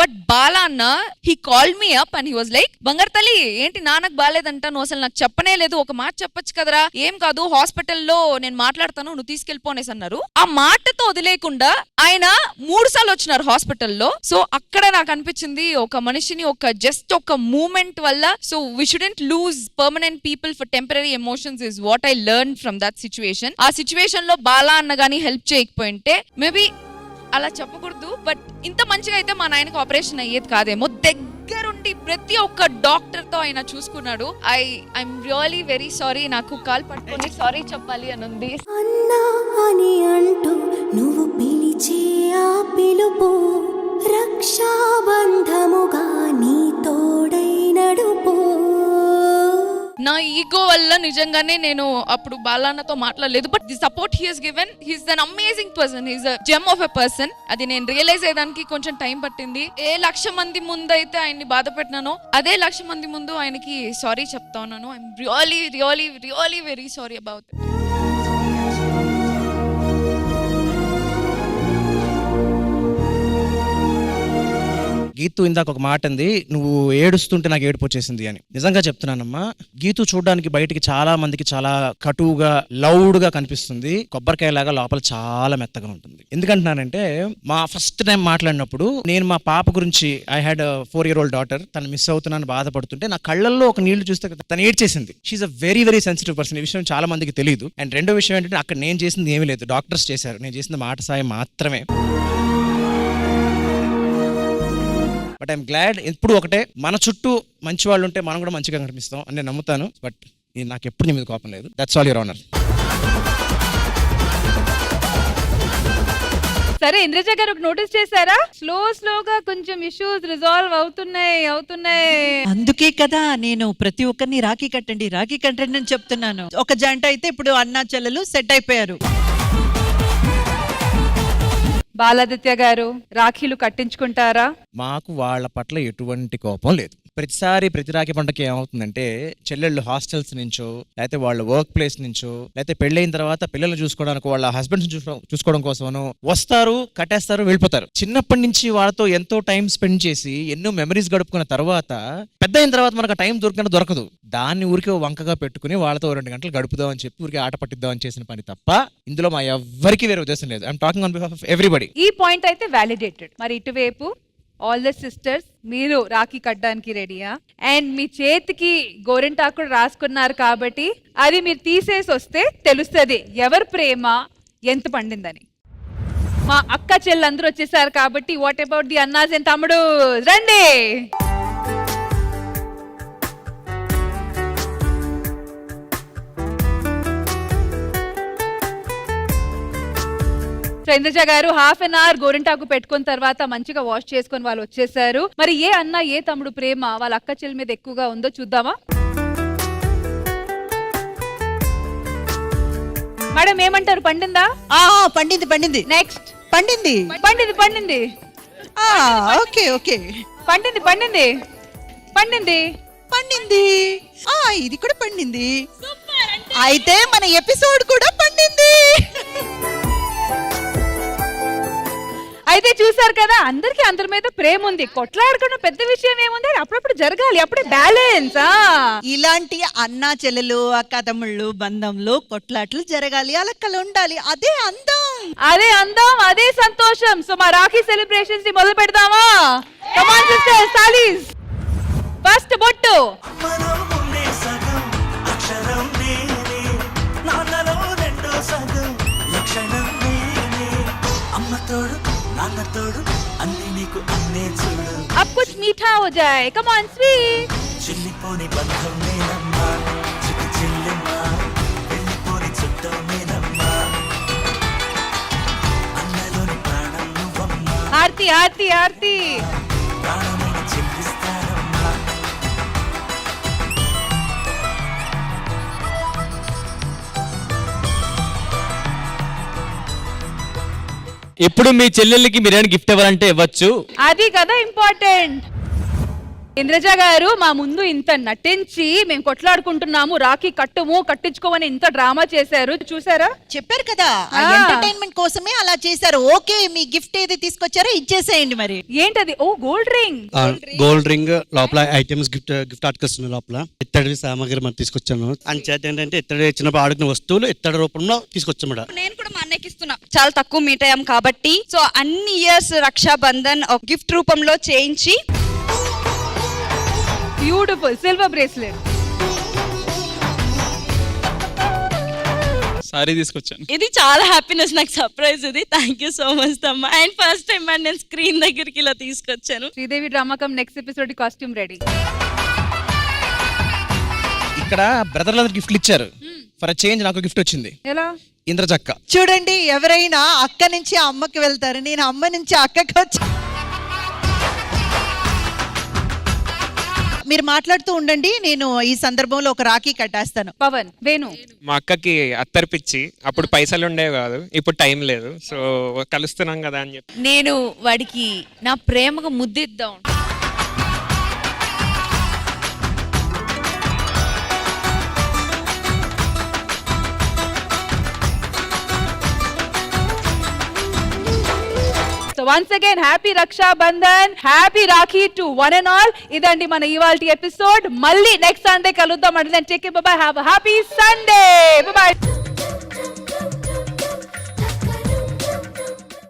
బట్ బాలా అన్న he called me up and he was like, బంగారు తల్లి ఏంటి నాన్నకు బాగాలేదంట, నువ్వు అసలు నాకు చెప్పనే లేదు, ఒక మాట చెప్పొచ్చు కదరా, ఏం కాదు హాస్పిటల్లో నేను మాట్లాడతాను, నువ్వు తీసుకెళ్ళిపోనేసి అన్నారు. ఆ మాటతో వదిలేకుండా ఆయన 3 సార్లు వచ్చినారు హాస్పిటల్లో. సో అక్కడ నాకు అనిపించింది, ఒక మనిషిని జస్ట్ ఒక మూమెంట్ వల్ల, so we shouldn't lose permanent people for temporary emotions is what I learn from that situation. ఆ సిచ్యువేషన్ లో బాలా అన్న గానీ హెల్ప్ చేయకపోయింటే మేబీ అలా చెప్పకూడదు, బట్ ఇంత మంచిగా అయితే మా నాయనకి ఆపరేషన్ అయ్యేది కాదేమో. దగ్గరుండి ప్రతి ఒక్క డాక్టర్ తో ఆయన చూసుకున్నాడు. I'm really very sorry. నాకు కాల్ పట్టుకొని సారీ చెప్పాలి అని ఉంది. అన్నా అని అంటూ నువ్వు పిలిచే ఆ పిలుపు రక్షాబంధముగా నీ తోడై నడుపు. నా ఈగో వల్ల నిజంగానే నేను అప్పుడు బాలన్నతో మాట్లాడలేదు. But the support he has given, he's an amazing person, he's a gem of a person. అది నేను రియలైజ్ అయ్యడానికి కొంచెం టైం పట్టింది. ఏ 1,00,000 మంది ముందు అయితే ఆయన్ని బాధ పెట్టినానో అదే 1,00,000 మంది ముందు ఆయనకి సారీ చెప్తా ఉన్నాను. I'm really really really very sorry about it. Geethu ఇందాక ఒక మాట అంది, నువ్వు ఏడుస్తుంటే నాకు ఏడుపు వచ్చేసింది అని. నిజంగా చెప్తున్నానమ్మా, గీతు చూడడానికి బయటికి చాలా మందికి చాలా కటువుగా లౌడ్ గా కనిపిస్తుంది, కొబ్బరికాయలాగా లోపల చాలా మెత్తగా ఉంటుంది. ఎందుకంటున్నానంటే మా ఫస్ట్ టైం మాట్లాడినప్పుడు నేను మా పాప గురించి, ఐ హ్యాడ్ 4-year-old డాటర్, తను మిస్ అవుతున్నాను బాధపడుతుంటే నా కళ్ళల్లో ఒక నీళ్లు చూస్తే తను ఏడ్చేసింది. She's a very very sensitive person. ఈ విషయం చాలా మందికి తెలియదు. అండ్ రెండో విషయం ఏంటంటే అక్కడ నేను చేసింది ఏమీ లేదు, డాక్టర్స్ చేశారు, నేను చేసింది మాట సాయం మాత్రమే. But I'm glad. ఎప్పుడు ఒకటే, మన చుట్టూ మంచి వాళ్ళు ఉంటే మనం కూడా మంచిగా కనిపిస్తాం అని నేను నమ్ముతాను. బట్ నాకు ఎప్పుడు నీ మీద కోపం లేదు. That's all your honour. సరే ఇంద్రజ గారు నోటీస్ చేశారా, స్లోగా కొంచెం ఇష్యూస్ రిజాల్వ్ అవుతున్నాయి. అందుకే కదా నేను ప్రతి ఒక్కరిని రాఖీ కట్టండి అని చెప్తున్నాను. ఒక జంట అయితే ఇప్పుడు అన్నా చెల్లెలు సెట్ అయిపోయారు. బాలాదిత్య గారు రాఖీలు కట్టించుకుంటారా? మాకు వాళ్ళ పట్ల ఎటువంటి కోపం లేదు. ప్రతిసారి ప్రతి రాఖీ పండుగకి ఏమవుతుందంటే చెల్లెళ్ళు హాస్టల్స్ నుంచో లేకపోతే వాళ్ళ వర్క్ ప్లేస్ నుంచో లేకపోతే పెళ్ళైన తర్వాత పిల్లల్ని చూసుకోవడానికి వాళ్ళ హస్బెండ్స్ చూసుకోవడం కోసమో వస్తారు, కట్టేస్తారు, వెళ్ళిపోతారు. చిన్నప్పటి నుంచి వాళ్ళతో ఎంతో టైం స్పెండ్ చేసి ఎన్నో మెమరీస్ గడుపుకున్న తర్వాత పెద్ద అయిన తర్వాత మనకు టైం దొరకదు. దాన్ని ఊరికే వంకగా పెట్టుకుని వాళ్ళతో 2 గంటలు గడుపుదాం అని చెప్పి ఊరికే ఆట పట్టిద్దాం అని చేసిన పని తప్ప ఇందులో మా ఎవ్వరికి వేరే ఉద్దేశం లేదు. I'm talking on behalf of everybody. ఈ పాయింట్ అయితే వ్యాలిడేటెడ్. మరి ఇటువైపు ఆల్ ద సిస్టర్స్ మీరు రాఖీ కట్టడానికి రెడీయా? అండ్ మీ చేతికి గోరింటాకు కూడా రాసుకున్నారు కాబట్టి అది మీరు తీసేసి వస్తే తెలుస్తుంది ఎవరి ప్రేమ ఎంత పండిందని. మా అక్క చెల్లెందరూ వచ్చేసారు కాబట్టి వాట్ అబౌట్ ది అన్నాస్ అండ్ తమ్ముడు, రండి. ఇంద్రజ గారు 1/2 hour గోరింటాకు పెట్టుకున్న తర్వాత మంచిగా వాష్ చేసుకొని వాళ్ళు వచ్చేసారు. మరి ఏ అన్న ఏ తమ్ముడు ప్రేమ వాళ్ళ అక్క చెల్లి మీద ఎక్కువగా ఉందో చూద్దామా? మేడం ఏమంటారు, పండిందా? పండింది. నెక్స్ట్ పండింది. ఓకే పండింది. ఇది కూడా పండింది. అయితే మన ఎపిసోడ్ కూడా పండింది. అయితే చూసారు కదా, అందరికి అందరి మీద ప్రేమ ఉంది. కొట్లాడుకున్న పెద్ద విషయం ఏముంది, అప్పుడప్పుడు జరగాలి, అప్పుడే బ్యాలెన్స్. ఇలాంటి అన్నా చెల్లెలు అక్క తమ్ముళ్ళు బంధంలో కొట్లాట్లు జరగాలి, అలక్కలు ఉండాలి. అదే అందం, అదే సంతోషం. సో మా రాఖీ సెలబ్రేషన్స్ ని మొదలు పెడదామా? Come on sisters, thalis. First బొట్టు. अब कुछ मीठा हो जाए. Come on, sweet. చిల్లిపోని బంధం నేనమ్మా, చిట్టి చిల్లెమ్మా, వెళ్ళిపోని చుట్టం నేనమ్మా, అన్నలోని ప్రాణం నువ్వమ్మా. ఆర్తి ప్రాణమైన చింతిస్తానమ్మా. ఇప్పుడు మీ చెల్లెళ్ళకి మీరేమైనా గిఫ్ట్ ఇవ్వాలంటే ఇవ్వచ్చు. అది కదా ఇంపార్టెంట్. ఇంద్రజ గారు మా ముందు ఇంత నటించి మేము కొట్లాడుకుంటున్నాము, రాఖీ కట్టించుకోమని ఇంత డ్రామా చేశారు, చూసారా? చెప్పారు కదా, ఎంటర్టైన్మెంట్ కోసమే అలా చేశారు. ఓకే, మీ గిఫ్ట్ ఏది తీసుకొచ్చారో ఇచ్చేసేయండి. మరి ఏంటది? ఓ గోల్డ్ రింగ్ లోపల ఐటమ్స్ గిఫ్ట్ ఆర్టికల్స్ లోపల ఇత్తడి సామాగ్రి మనం తీసుకొచ్చాను. అంచేత ఏంటంటే ఇత్తడి చిన్నప్పుడు ఆడుకున్న వస్తువులు ఇత్తడి రూపంలో తీసుకొచ్చాం. నేను కూడా మా అన్నయ్యకి ఇస్తున్నా, చాలా తక్కువ మీట్ అయ్యాం కాబట్టి. సో అన్ని ఇయర్స్ రక్షాబంధన్ ఒక గిఫ్ట్ రూపంలో చేయించి బ్యూటిఫుల్ సిల్వర్ బ్రేస్లెట్. సారీ తీసుకొచ్చాను. ఇది చాలా హ్యాపీనెస్, నాకు సర్ప్రైజ్ ఇది. థ్యాంక్ యూ సో మచ్ తమ్మ. అండ్ ఫస్ట్ టైం నేను స్క్రీన్ దగ్గరికి ఇలా తీసుకొచ్చాను. శ్రీదేవి డ్రామాకం నెక్స్ట్ ఎపిసోడ్ కాస్ట్యూమ్ రెడీ. ఇక్కడ బ్రదర్లందరూ గిఫ్ట్లు ఇచ్చారు. ఫర్ చేంజ్ నాకు గిఫ్ట్ వచ్చింది. ఎలా? ఇంద్రజక్క. చూడండి, ఎవరైనా అక్క నుంచి అమ్మకి వెళ్తారు, నేను అమ్మ నుంచి అక్కకి వచ్చా. మీరు మాట్లాడుతూ ఉండండి, నేను ఈ సందర్భంలో ఒక రాఖీ కట్టేస్తాను. పవన్, వేణు. మా అక్కకి అత్తరిపిచ్చి అప్పుడు పైసలు ఉండేవి కాదు, ఇప్పుడు టైం లేదు, సో కలుస్తున్నాం కదా అని చెప్పి నేను వాడికి నా ప్రేమగా ముద్దిద్దాం. So once again, happy Raksha Bandhan, happy Rakhi to one and all. ఇదండి మన ఇవాల్టి ఎపిసోడ్. మళ్ళీ నెక్స్ట్ సండే కలుద్దాం. అంటే take care, by by, have a happy Sunday, by by.